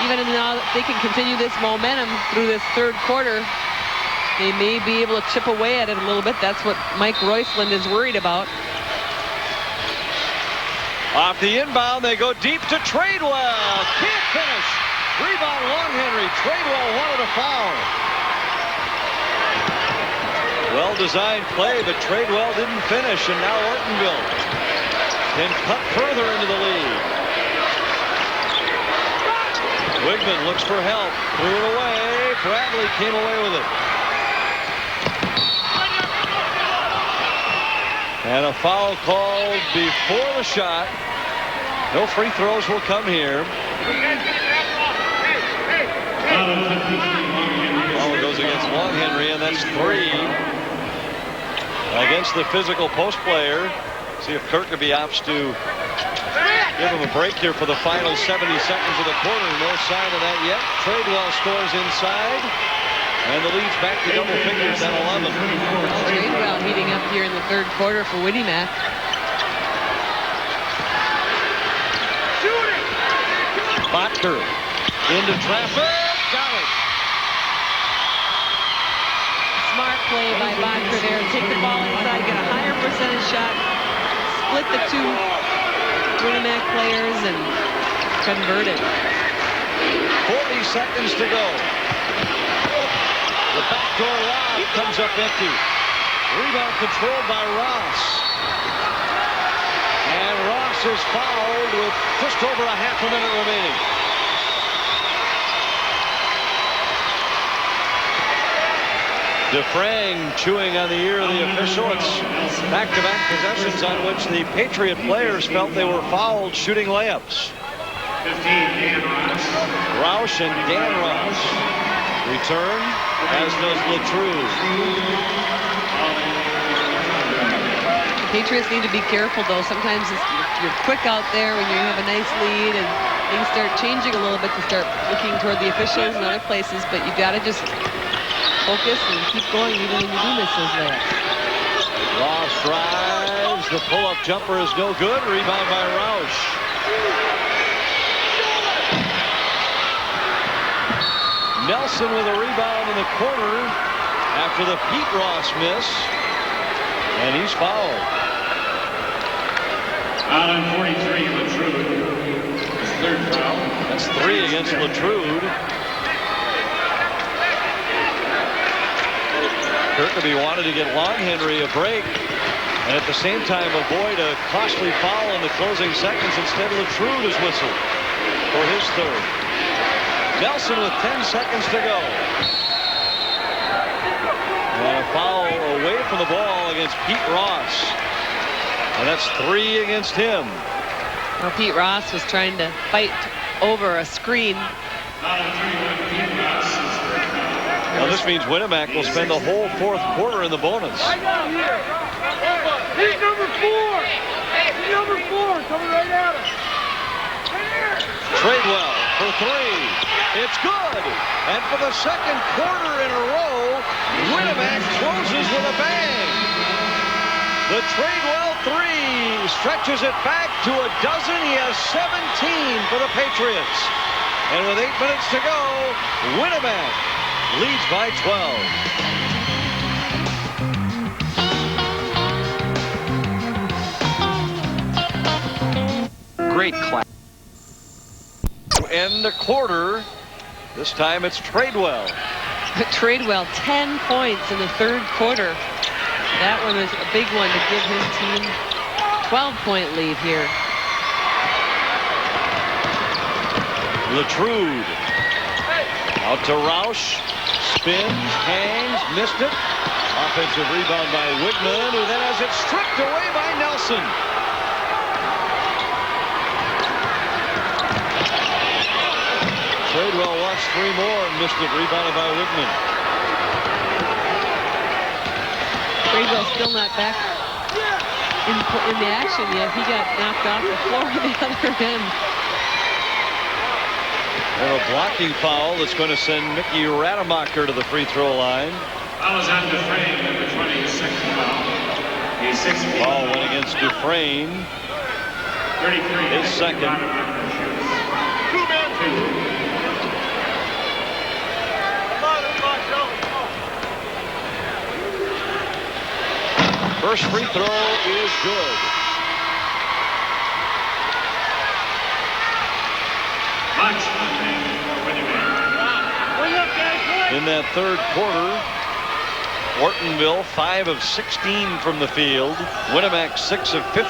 even now they can continue this momentum through this third quarter. They may be able to chip away at it a little bit. That's what Mike Royceland is worried about. Off the inbound, they go deep to Tradewell. Can't finish. Rebound, Long Henry. Tradewell wanted a foul. Well-designed play, but Tradewell didn't finish, and now Ortonville can cut further into the lead. Wigman looks for help. Threw it away. Bradley came away with it. And a foul called before the shot. No free throws will come here. Foul goes against Long Henry, and that's 3. Against the physical post player. See if Kirkaby opts to give him a break here for the final 70 seconds of the quarter. No sign of that yet. Tradewell scores inside. And the lead's back to double figures at 11. Tradewell heating up here in the third quarter for Winamac. Botker into traffic. Got it. Smart play by Botker there. Take the ball inside, get a higher percentage shot, split the two Winamac players, and convert it. 40 seconds to go. The backdoor lob comes up empty. Rebound controlled by Ross. And Ross is fouled with just over a half a minute remaining. DeFrang chewing on the ear of the official. It's back-to-back possessions on which the Patriot players felt they were fouled shooting layups. 15, Dan Ross. Roush and Dan Ross return, as does Latrue. The Patriots need to be careful, though. Sometimes you're quick out there when you have a nice lead and things start changing a little bit to start looking toward the officials and other places, but you got to just focus and keep going even when you do miss those layups. Ross drives. The pull-up jumper is no good. Rebound by Roush. Nelson with a rebound in the corner after the Pete Ross miss. And he's fouled. Out on 43, Latrude. His third foul. That's 3 against Latrude. Kirkaby wanted to get Long Henry a break, and at the same time avoid a costly foul in the closing seconds. Instead, Latrude is whistled for his third. Nelson with 10 seconds to go. And a foul away from the ball against Pete Ross. And that's 3 against him. Well, Pete Ross was trying to fight over a screen. Now this means Winamac will spend the whole fourth quarter in the bonus. Tradewell for three. It's good. And for the second quarter in a row, Winamac closes with a bang. The Tradewell three stretches it back to a dozen. He has 17 for the Patriots. And with 8 minutes to go, Winamac leads by 12. Great class. To end the quarter, this time it's Tradewell. Tradewell, 10 points in the third quarter. That one is a big one to give his team 12-point lead here. Latrude out to Roush, spins, hangs, missed it. Offensive rebound by Wigman, who then has it stripped away by Nelson. Tradewell wants three more and missed it, rebounded by Wigman. Tradewell still not back in the action yet. He got knocked off the floor on the other end. And a blocking foul that's going to send Mickey Rademacher to the free throw line. Foul is on Dufresne, number 20, his second foul. He's 6 feet. Foul went against Dufresne. 33. His second. First free throw is good. In that third quarter, Ortonville 5 of 16 from the field. Winamac 6 of 15.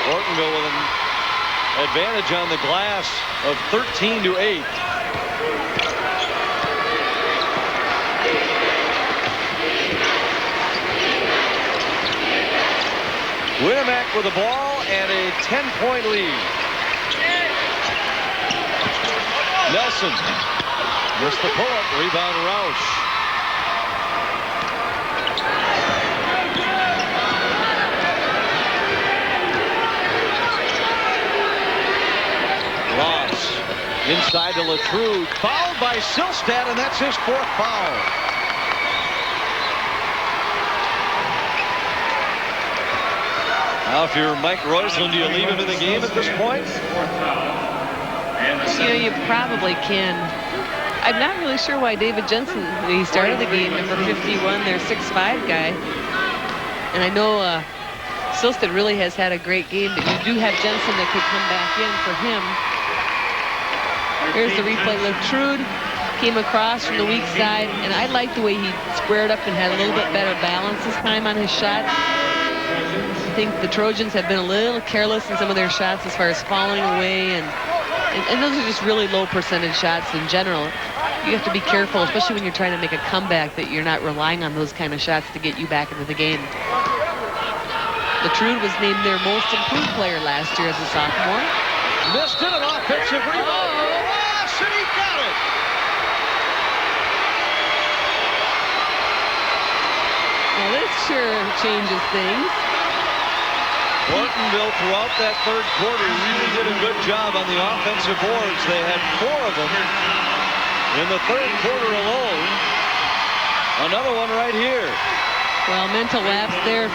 Ortonville with an advantage on the glass of 13-8. Winamac with the ball and a 10-point lead. Nelson missed the pull-up. Rebound Roush. Ross inside to Latrude. Fouled by Silstad, and that's his fourth foul. Now, if you're Mike Roysland, do you leave him in the game at this point? You know, you probably can. I'm not really sure why David Jensen, he started the game, number 51, their 6'5" guy. And I know Silstad really has had a great game, but you do have Jensen that could come back in for him. Here's the replay. Latrude came across from the weak side, and I like the way he squared up and had a little bit better balance this time on his shot. I think the Trojans have been a little careless in some of their shots as far as falling away, and those are just really low percentage shots in general. You have to be careful, especially when you're trying to make a comeback, that you're not relying on those kind of shots to get you back into the game. Latrude was named their most improved player last year as a sophomore. Missed it, an offensive rebound. Ross, and he got it. Well, this sure changes things. Ortonville throughout that third quarter really did a good job on the offensive boards. They had 4 of them in the third quarter alone. Another one right here. Well, mental lapse there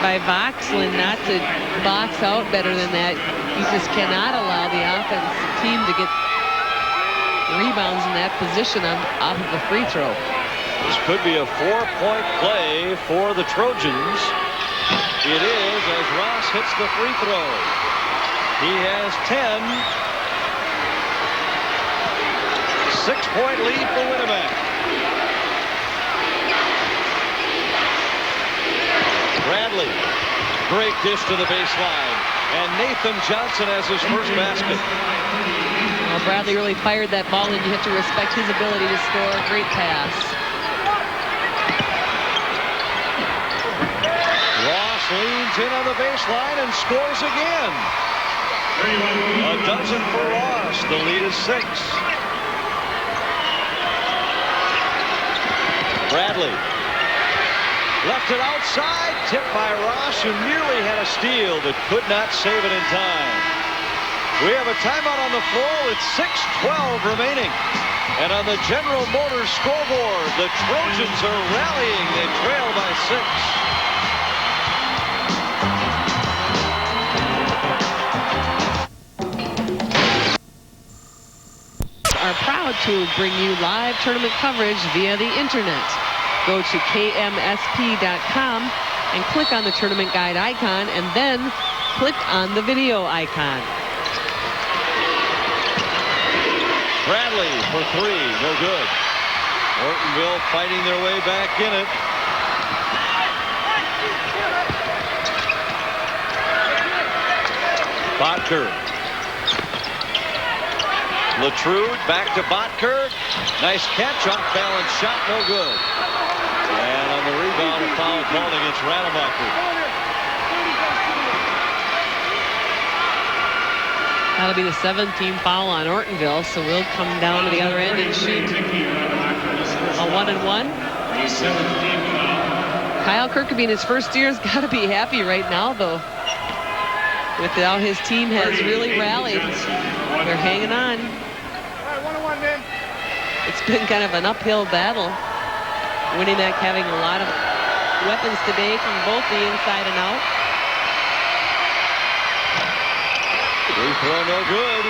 by Voxlin not to box out better than that. You just cannot allow the offensive team to get rebounds in that position off of a free throw. This could be a 4-point play for the Trojans. It is, as Ross hits the free throw. He has 10. 6-point lead for Winamac. Bradley, great dish to the baseline. And Nathan Johnson has his first basket. Well, Bradley really fired that ball, and you have to respect his ability to score. Great pass. Ross leans in on the baseline and scores again. A dozen for Ross. The lead is 6. Bradley Left it outside, tipped by Ross, who nearly had a steal but could not save it in time. We have a timeout on the floor with 6:12 remaining. And on the General Motors scoreboard, the Trojans are rallying. They trail by 6. Are proud to bring you live tournament coverage via the internet. Go to kmsp.com and click on the tournament guide icon and then click on the video icon. Bradley for three, no good. Ortonville fighting their way back in it. Botker. Latrude back to Botker. Nice catch, off balance shot, no good. And on the rebound, a foul called against Rademacher. That'll be the 17th foul on Ortonville, so we'll come down to the other end and shoot a 1-and-1. Kyle Kirkby in his first year has got to be happy right now, though. With how his team has really rallied. They're hanging on. It's been kind of an uphill battle. Winnemac having a lot of weapons today from both the inside and out. Free throw no good.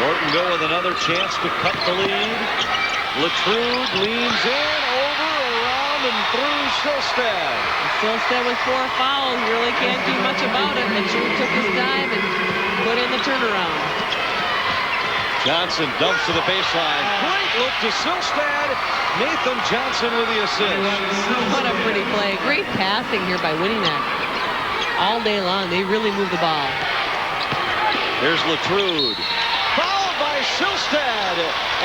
Ortonville with another chance to cut the lead. Latrude leans in, over, around, and through Silstad. Silstad with 4 fouls. Really can't do much about it. Latrude took his dive and put in the turnaround. Johnson dumps to the baseline. Great look to Silstad. Nathan Johnson with the assist. What a pretty play. Great passing here by Winnemac. All day long, they really move the ball. Here's Latrude. Fouled by Silstad.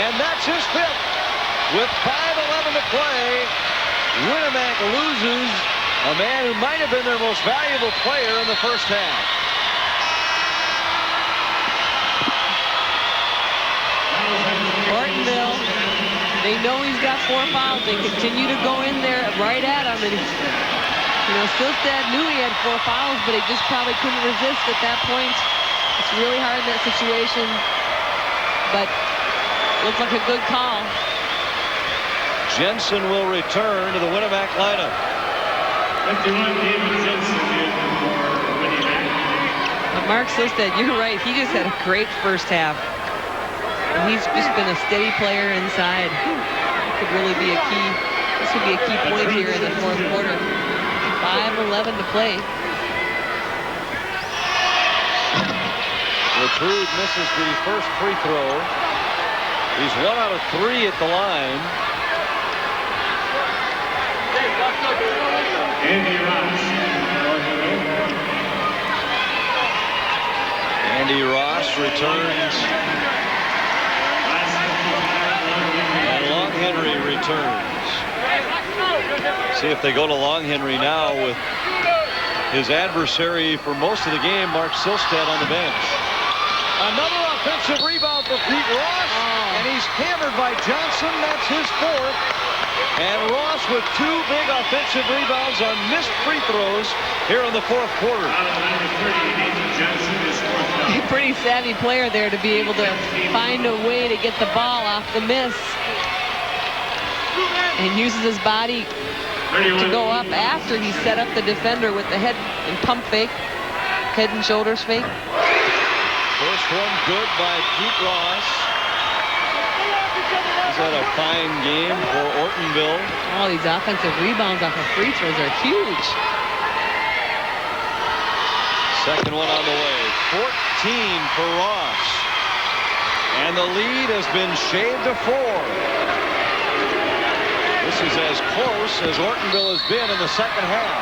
And that's his 5th. With 5:11 to play, Winnemac loses a man who might have been their most valuable player in the first half. Ortonville, they know he's got 4 fouls. They continue to go in there right at him. And, you know, Silstad knew he had 4 fouls, but he just probably couldn't resist at that point. It's really hard in that situation, but looked like a good call. Jensen will return to the Winnemac lineup. 51, David Jensen in for Winnemac. Mark Silstad, you're right. He just had a great first half. And he's just been a steady player inside. Could really be a key. This would be a key point here in the 4th quarter. 5:11 to play. Latrude misses the first free throw. He's 1 out of 3 at the line. Andy Ross. Andy Ross returns. And Long Henry returns. See if they go to Long Henry now with his adversary for most of the game, Mark Silstad, on the bench. Another offensive rebound for Pete Ross, and he's hammered by Johnson. That's his 4th. And Ross with 2 big offensive rebounds on missed free throws here in the 4th quarter. A pretty savvy player there to be able to find a way to get the ball off the miss. And uses his body to go up after he set up the defender with the head and pump fake. Head and shoulders fake. First one good by Pete Ross. He's had a fine game for Ortonville. All these offensive rebounds off of free throws are huge. Second one on the way. 14 for Ross. And the lead has been shaved to 4. This is as close as Ortonville has been in the second half.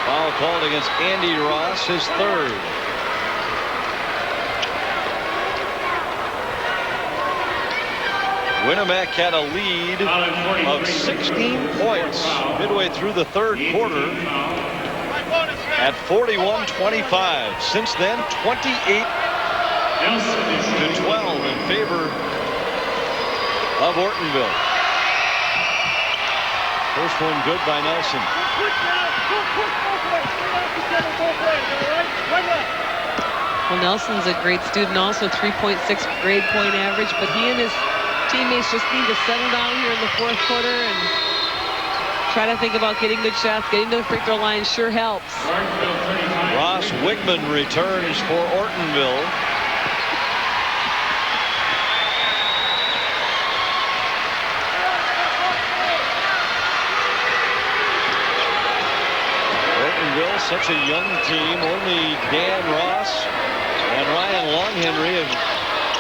Foul called against Andy Ross, his 3rd. Winnemac had a lead of 16 points midway through the 3rd quarter at 41-25. Since then, 28 to 12 in favor of Ortonville. First one good by Nelson. Well, Nelson's a great student also, 3.6 grade point average, but he and his teammates just need to settle down here in the fourth quarter and try to think about getting good shots. Getting to the free throw line sure helps. Ross Wigman returns for Ortonville. Ortonville, such a young team. Only Dan Ross and Ryan Longhenry have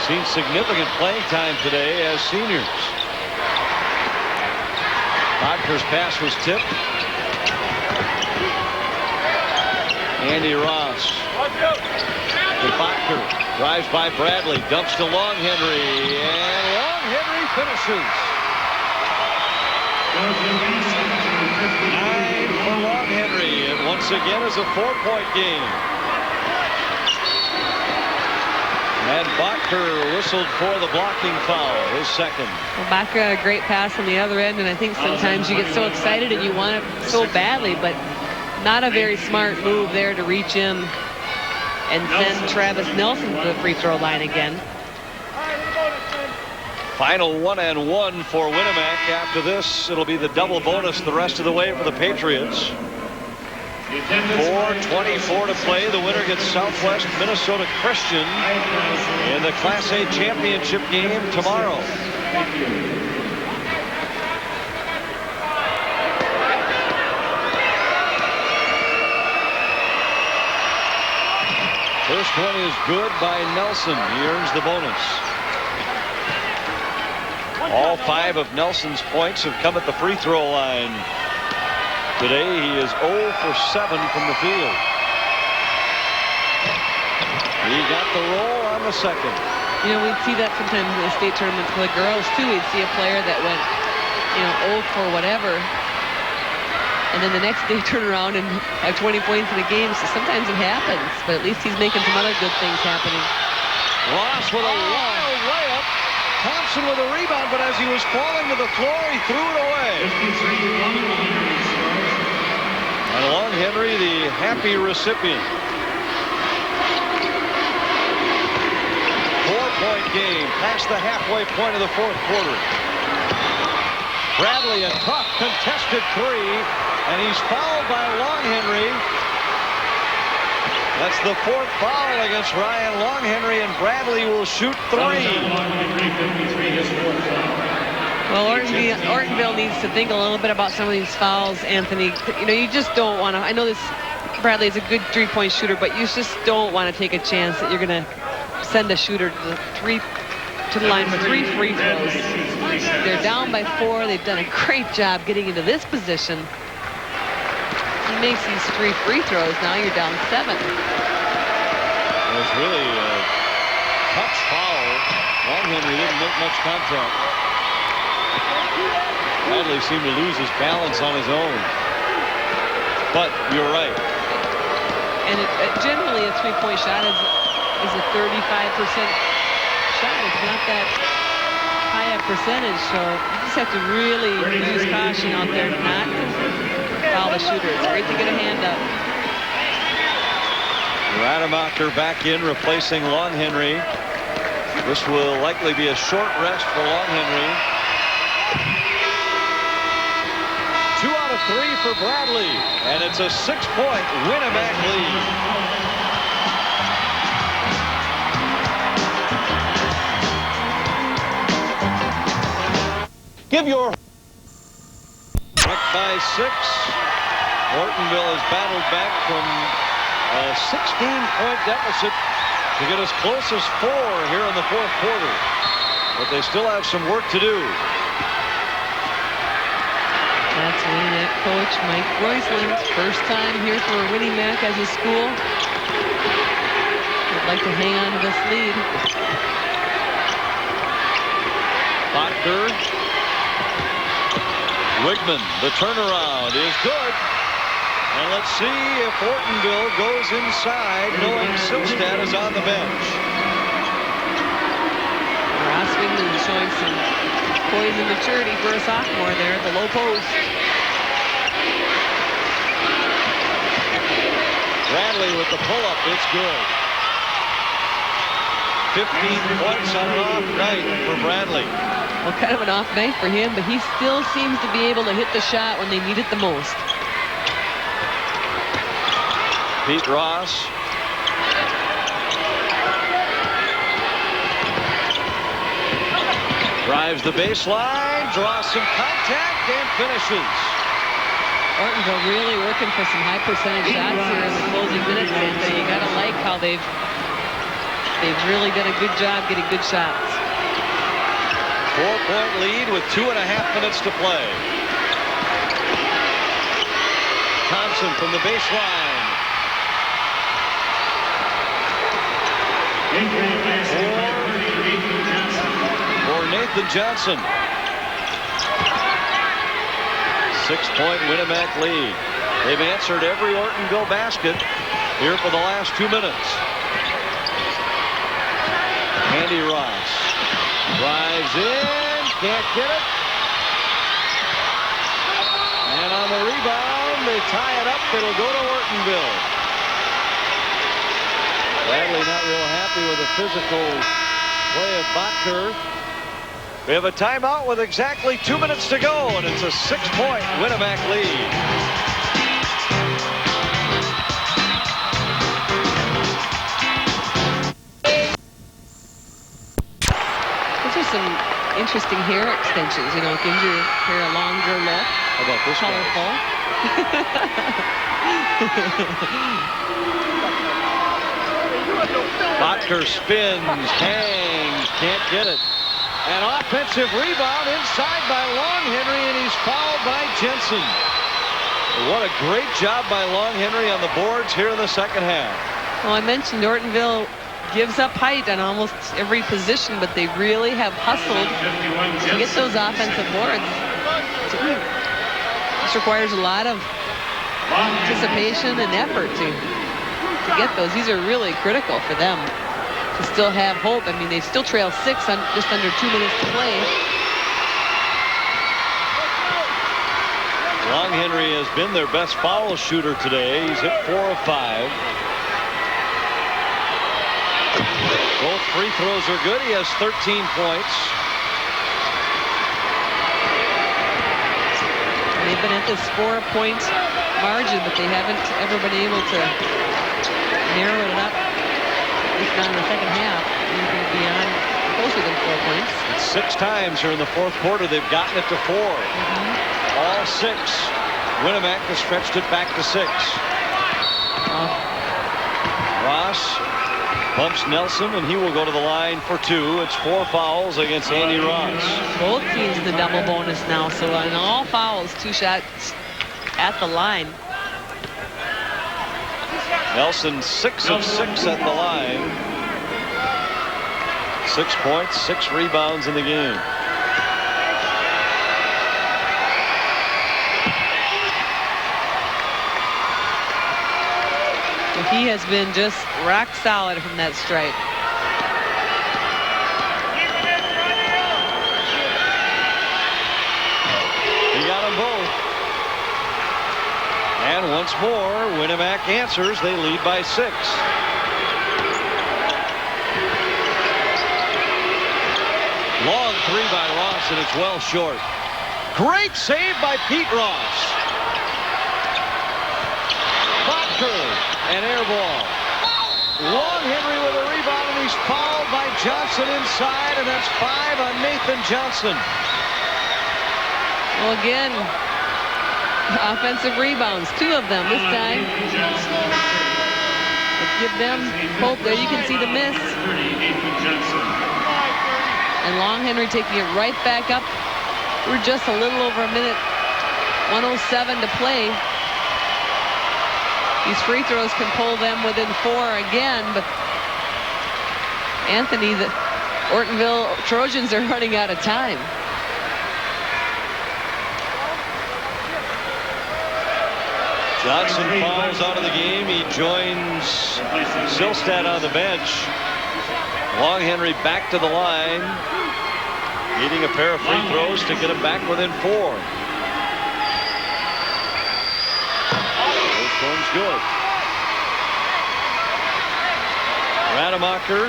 seen significant playing time today as seniors. Bodker's pass was tipped. Andy Ross. To Bodker. Drives by Bradley. Dumps to Longhenry. And Longhenry finishes. 9 for Longhenry. And once again is a 4-point game. And Bodker whistled for the blocking foul, his second. Well, Bodker had a great pass on the other end, and I think sometimes you get so excited and you want it so badly, but not a very smart move there to reach in and send Travis Nelson to the free throw line again. Final 1-and-1 for Winamac. After this, it'll be the double bonus the rest of the way for the Patriots. 4:24 to play. The winner gets Southwest Minnesota Christian in the Class A championship game tomorrow. First one is good by Nelson. He earns the bonus. All 5 of Nelson's points have come at the free throw line. Today he is 0 for 7 from the field. He got the roll on the second. You know, we'd see that sometimes in the state tournaments for the girls too. We'd see a player that went, 0 for whatever, and then the next day turn around and have 20 points in a game. So sometimes it happens, but at least he's making some other good things happening. Ross with a wild layup. Thompson with a rebound, but as he was falling to the floor, he threw it away. And Longhenry, the happy recipient. 4-point game, past the halfway point of the fourth quarter. Bradley, a tough contested three, and he's fouled by Longhenry. That's the 4th foul against Ryan Longhenry, and Bradley will shoot 3. Well, Ortonville needs to think a little bit about some of these fouls, Anthony. You just don't want to. I know this Bradley is a good 3-point shooter, but you just don't want to take a chance that you're going to send a shooter to the line for 3 free throws. They're down by 4. They've done a great job getting into this position. He makes these 3 free throws. Now you're down 7. It was really a touch foul. Longhenry didn't make much contact. Bradley seemed to lose his balance on his own. But you're right. And generally a 3-point shot is a 35% shot. It's not that high a percentage, so you just have to really use caution out there to not foul the shooter. It's great to get a hand up. Rademacher back in, replacing Longhenry. This will likely be a short rest for Longhenry. 2 out of 3 for Bradley, and it's a 6-point Winamac lead. Give your back by 6. Ortonville has battled back from a 16-point deficit to get as close as 4 here in the fourth quarter, but they still have some work to do. That's Winnie coach Mike Roisland. First time here for Winnie-Mac as a school. Would like to hang on to this lead. Bodker. Wigman, the turnaround is good. And let's see if Ortonville goes inside, knowing Silstad is on the bench. Ross Wigman showing some poise and maturity for a sophomore there at the low post. Bradley with the pull-up. It's good. 15 points on an off night for Bradley. Well, kind of an off night for him, but he still seems to be able to hit the shot when they need it the most. Pete Ross. Drives the baseline, draws some contact, and finishes. Ortonville really working for some high percentage shots here in the closing minutes, Anthony. You gotta like how they've really done a good job getting good shots. 4-point lead with 2.5 minutes to play. Thompson from the baseline. For Nathan Johnson. 6-point Winamac lead. They've answered every Ortonville basket here for the last 2 minutes. Andy Ross drives in, can't get it. And on the rebound, they tie it up. It'll go to Ortonville. Bradley not real happy with the physical play of Botker. We have a timeout with exactly 2 minutes to go, and it's a 6-point Winamac lead. Those are some interesting hair extensions, you know, gives your hair a longer look. How about this colorful. Botker spins, hangs, can't get it. An offensive rebound inside by Long Henry, and he's fouled by Jensen. What a great job by Long Henry on the boards here in the second half. Well, I mentioned Ortonville gives up height on almost every position, but they really have hustled to get those offensive boards. This requires a lot of anticipation and effort to get those. These are really critical for them to still have hope. I mean, they still trail 6 on just under 2 minutes to play. Long Henry has been their best foul shooter today. He's hit 4 of 5. Both free throws are good. He has 13 points. They've been at this 4-point margin, but they haven't ever been able to narrow it up. At least not in the second half. Anything beyond closer than 4 points. It's 6 times here in the fourth quarter they've gotten it to 4. All 6. Winamac has stretched it back to 6. Ross bumps Nelson, and he will go to the line for 2. It's 4 fouls against Andy Ross. Both teams in the double bonus now, so on all fouls, 2 shots at the line. Nelson 6 of 6 at the line. 6 points, 6 rebounds in the game. He has been just rock solid from that stripe. He got them both. And once more, Winamac answers. They lead by 6. Long 3 by Ross, and it's well short. Great save by Pete Ross. Botker, an air ball. Long Henry with a rebound, and he's fouled by Johnson inside, and that's 5 on Nathan Johnson. Well, again, offensive rebounds, 2 of them this time. Let's give them hope there. You can see the miss. And Long Henry taking it right back up. We're just a little over a minute. 1:07 to play. These free throws can pull them within 4 again, but Anthony, the Ortonville Trojans are running out of time. Johnson fouls out of the game. He joins Silstad on the bench. Long Henry back to the line. Needing a pair of free throws to get him back within 4. First one's good. Rademacher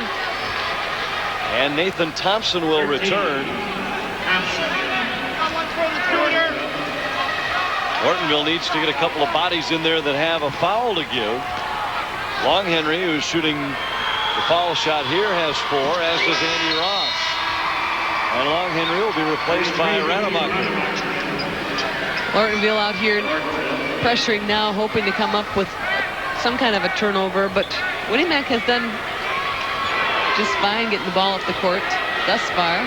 and Nathan Thompson will return. Ortonville needs to get a couple of bodies in there that have a foul to give. Long Henry, who's shooting the foul shot here, has 4, as does Andy Ross. And Long Henry will be replaced by Rademacher. Ortonville out here pressuring now, hoping to come up with some kind of a turnover, but Winnimac has done just fine getting the ball up the court thus far.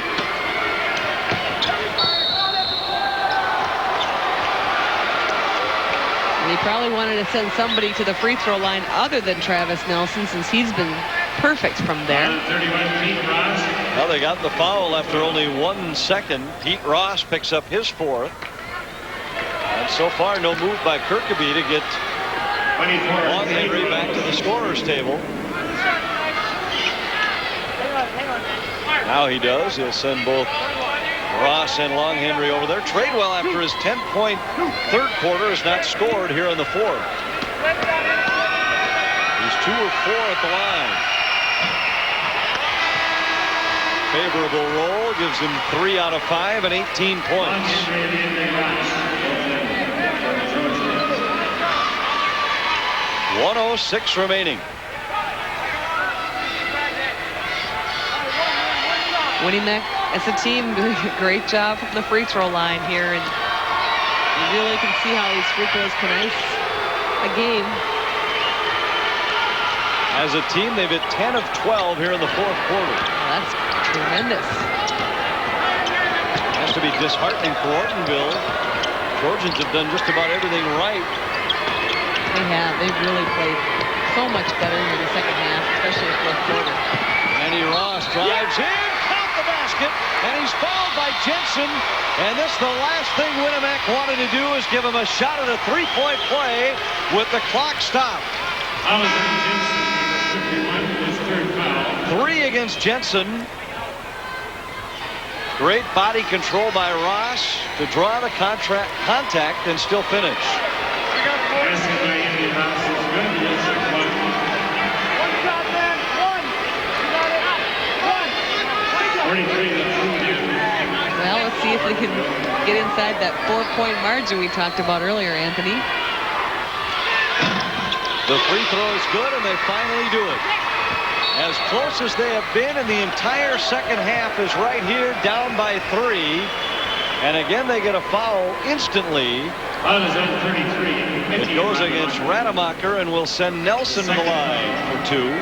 And he probably wanted to send somebody to the free throw line other than Travis Nelson, since he's been perfect from there. Well, they got the foul after only 1 second. Pete Ross picks up his 4th. And so far, no move by Kirkaby to get Long Henry back to the scorer's table. Now he does. He'll send both Ross and Long Henry over there. Tradewell, after his 10-point third quarter, has not scored here in the 4th. He's 2 of 4 at the line. Favorable roll gives him 3 out of 5 and 18 points. .106 remaining. Winnimac as a team doing a great job from the free throw line here, and you really can see how these free throws can ice a game. As a team, they've hit 10 of 12 here in the 4th quarter. Well, that's tremendous. Has to be disheartening for Ortonville. Trojans have done just about everything right. They have. They've really played so much better in the second half, especially in the 4th quarter. Andy Ross drives in, count the basket, and he's fouled by Jensen. And this, the last thing Winnimac wanted to do is give him a shot at a 3-point play with the clock stopped. 3 against Jensen. Great body control by Ross to draw the contact and still finish. Well, let's see if we can get inside that 4-point margin we talked about earlier, Anthony. The free throw is good, and they finally do it. As close as they have been in the entire second half is right here, down by 3. And again, they get a foul instantly. It goes against Rademacher and will send Nelson to the line for 2.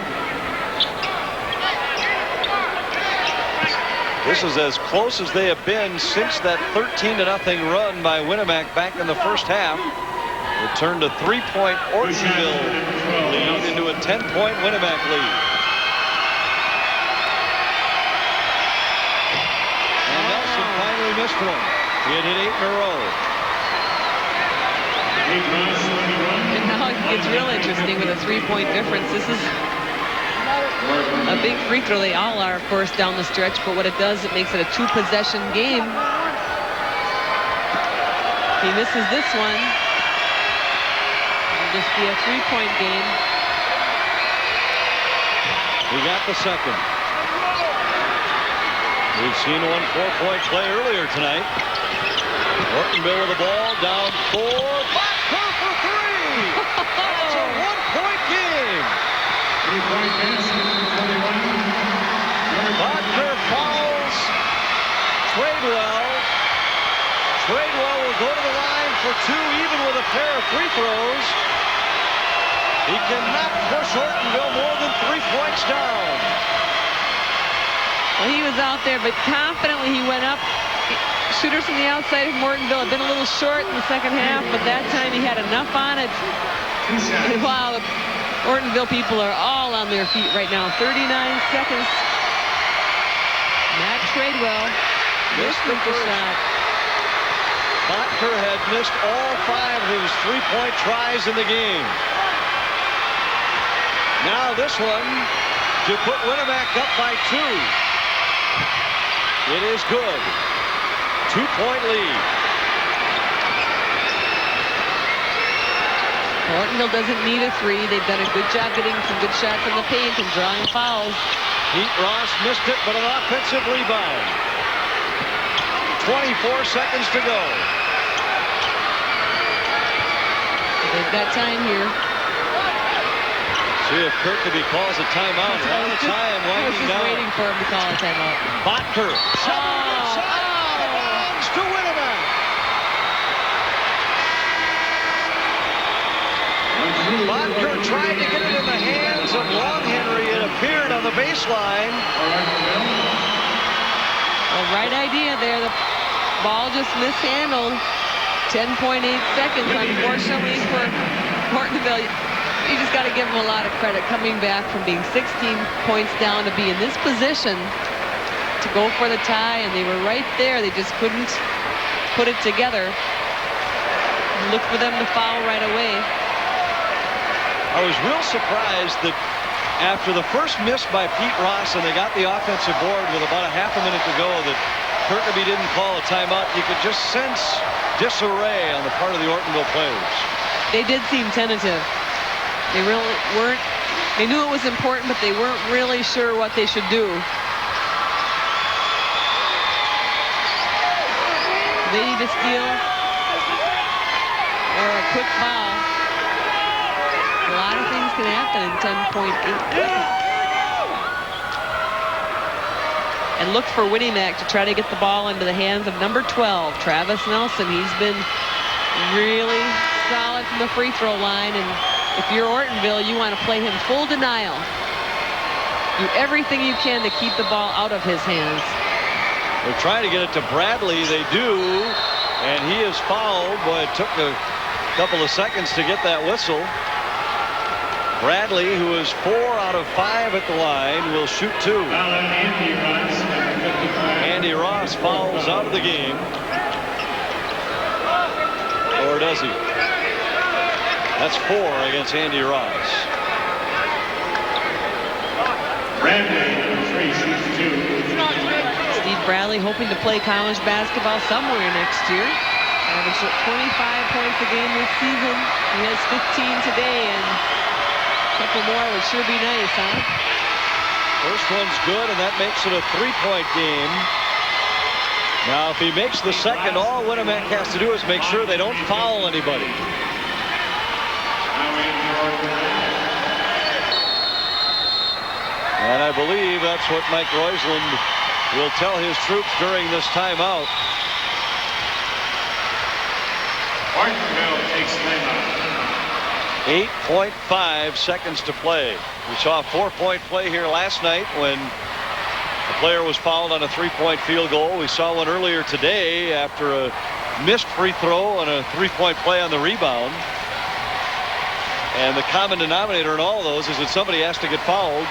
This is as close as they have been since that 13-0 run by Winnimac back in the first half. It turned a 3-point Ortonville lead into a 10-point Winnimac lead. And Nelson finally missed one. He had hit 8 in a row. And now it gets real interesting with a 3-point difference. This is a big free throw. They all are, of course, down the stretch, but what it does, it makes it a 2-possession game. If he misses this one, it'll just be a 3-point game. He got the second. We've seen one 4-point play earlier tonight. Ortonville with the ball, down 4. Backer for 3! That's a 1-point game. Backer fouls Tradewell. Tradewell will go to the line for 2, even with a pair of free throws. He cannot push Ortonville more than 3 points down. Well, he was out there, but confidently he went up. Shooters from the outside of Ortonville had been a little short in the second half, but that time he had enough on it. And wow, the Ortonville people are all on their feet right now. 39 seconds. Matt Tradewell missed the shot. Bacher had missed all 5 of his 3-point tries in the game. Now this one to put Winnimac up by 2. It is good. 2-point lead. Ortonville doesn't need a three. They've done a good job getting some good shots in the paint and drawing fouls. Pete Ross missed it, but an offensive rebound. 24 seconds to go. They've got time here. See if Kirkeby calls a timeout. A lot of time winding down. Waiting for him to call a timeout. Botker. To Winneback. Botker tried to get it in the hands of Long Henry. It appeared on the baseline. Well, right idea there. The ball just mishandled. 10.8 seconds, unfortunately, for Ortonville. You just got to give them a lot of credit coming back from being 16 points down to be in this position to go for the tie, and they were right there. They just couldn't put it together. Look for them to foul right away. I was real surprised that after the first miss by Pete Ross and they got the offensive board with about a half a minute to go that Kirkeby didn't call a timeout. You could just sense disarray on the part of the Ortonville players. They did seem tentative. They really weren't. They knew it was important, but they weren't really sure what they should do. They need a steal or a quick foul. A lot of things can happen in 10.8 seconds. And look for Winnimack to try to get the ball into the hands of number 12, Travis Nelson. He's been really solid from the free throw line, and if you're Ortonville, you want to play him full denial. Do everything you can to keep the ball out of his hands. They're trying to get it to Bradley. They do, and he is fouled. Boy, it took a couple of seconds to get that whistle. Bradley, who is 4 out of 5 at the line, will shoot 2. Andy Ross fouls out of the game. Or does he? That's 4 against Andy Ross. Bradley, number 3, shoots 2. Steve Bradley hoping to play college basketball somewhere next year. Averaged 25 points a game this season. He has 15 today, and a couple more would sure be nice, huh? First one's good, and that makes it a 3-point game. Now, if he makes the second, all Winnimack has to do is make sure they don't foul anybody. And I believe that's what Mike Roisland will tell his troops during this timeout. Ortonville takes timeout. 8.5 seconds to play. We saw a 4-point play here last night when a player was fouled on a 3-point field goal. We saw one earlier today after a missed free throw and a 3-point play on the rebound. And the common denominator in all of those is that somebody has to get fouled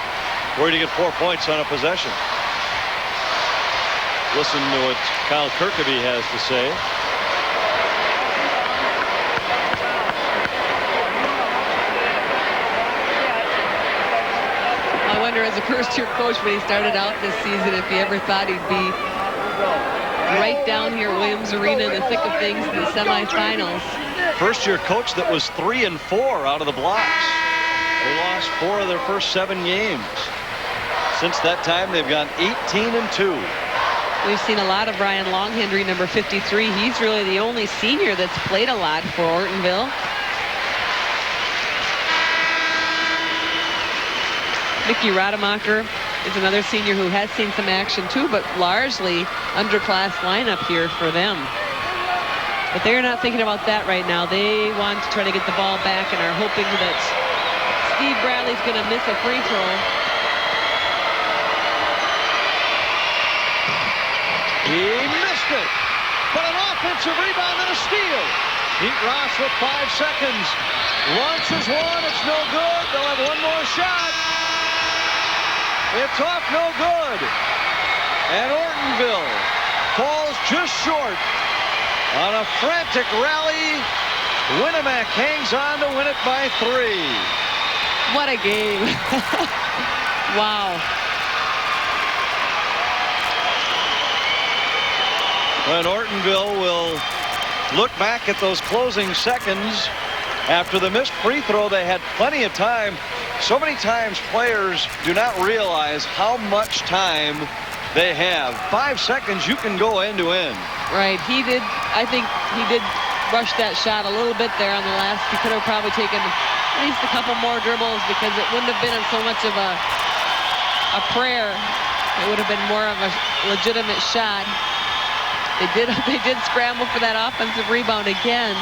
or to get 4 points on a possession. Listen to what Kyle Kirkeby has to say. I wonder, as a first-year coach, when he started out this season, if he ever thought he'd be right down here at Williams Arena in the thick of things in the semifinals. First-year coach that was 3-4 out of the blocks. They lost 4 of their first 7 games. Since that time, they've gone 18-2. We've seen a lot of Ryan Longhendry, number 53. He's really the only senior that's played a lot for Ortonville. Mickey Rademacher is another senior who has seen some action too, but largely underclass lineup here for them. But they're not thinking about that right now. They want to try to get the ball back and are hoping that Steve Bradley's going to miss a free throw. He missed it, but an offensive rebound and a steal. Pete Ross with 5 seconds. Launches one, it's no good. They'll have one more shot. It's off, no good. And Ortonville falls just short. On a frantic rally, Winnimack hangs on to win it by 3. What a game. Wow. When Ortonville will look back at those closing seconds. After the missed free throw, they had plenty of time. So many times players do not realize how much time they have. 5 seconds, you can go end to end. Right. I think he did rush that shot a little bit there on the last. He could have probably taken at least a couple more dribbles because it wouldn't have been so much of a prayer. It would have been more of a legitimate shot. They did scramble for that offensive rebound again.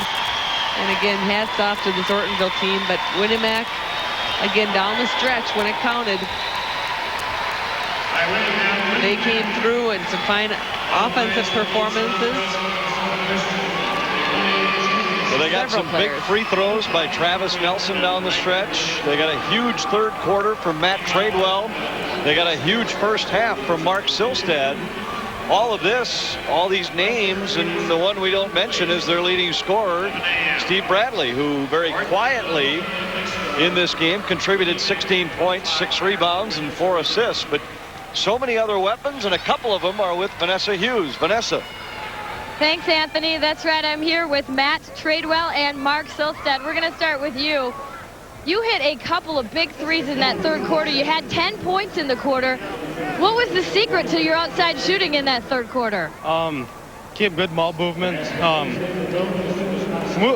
And again, hats off to this Ortonville team. But Winnimac, again, down the stretch when it counted, they came through in some fine offensive performances. Well, they got some big free throws by Travis Nelson down the stretch. They got a huge third quarter from Matt Tradewell. They got a huge first half from Mark Silstad. All of this, all these names, and the one we don't mention is their leading scorer, Steve Bradley, who very quietly in this game contributed 16 points, 6 rebounds, and 4 assists. But so many other weapons, and a couple of them are with Vanessa Hughes. Vanessa. Thanks, Anthony. That's right. I'm here with Matt Tradewell and Mark Silstad. We're going to start with you. You hit a couple of big threes in that third quarter. You had 10 points in the quarter. What was the secret to your outside shooting in that third quarter? Keep good ball movement.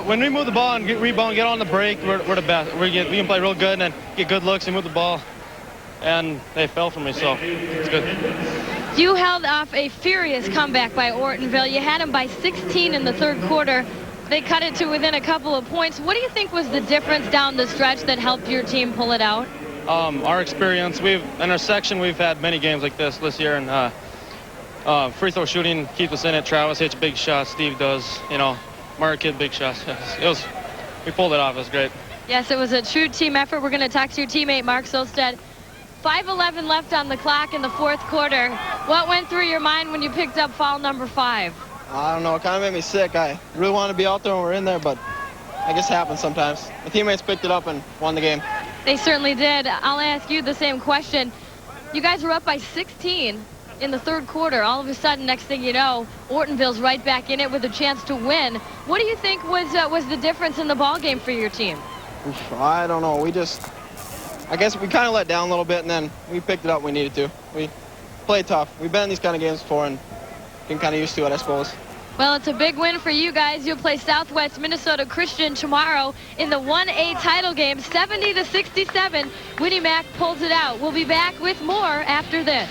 When we move the ball and get rebound, get on the break, we're the best. We can play real good and get good looks and move the ball. And they fell for me, so it's good. You held off a furious comeback by Ortonville. You had them by 16 in the third quarter. They cut it to within a couple of points. What do you think was the difference down the stretch that helped your team pull it out? Our experience. In our section, we've had many games like this year, and free throw shooting keeps us in it. Travis hits big shots. Steve does. Mark hit big shots. We pulled it off. It was great. Yes, it was a true team effort. We're going to talk to your teammate, Mark Solstad. 5:11 left on the clock in the fourth quarter. What went through your mind when you picked up foul number 5? I don't know. It kind of made me sick. I really wanted to be out there when we're in there, but I guess it happens sometimes. My teammates picked it up and won the game. They certainly did. I'll ask you the same question. You guys were up by 16 in the third quarter. All of a sudden, next thing you know, Ortonville's right back in it with a chance to win. What do you think was the difference in the ball game for your team? I don't know. I guess we kind of let down a little bit, and then we picked it up when we needed to. We played tough. We've been in these kind of games before and been kind of used to it, I suppose. Well, it's a big win for you guys. You'll play Southwest Minnesota Christian tomorrow in the 1A title game, 70-67. Winnimac pulls it out. We'll be back with more after this.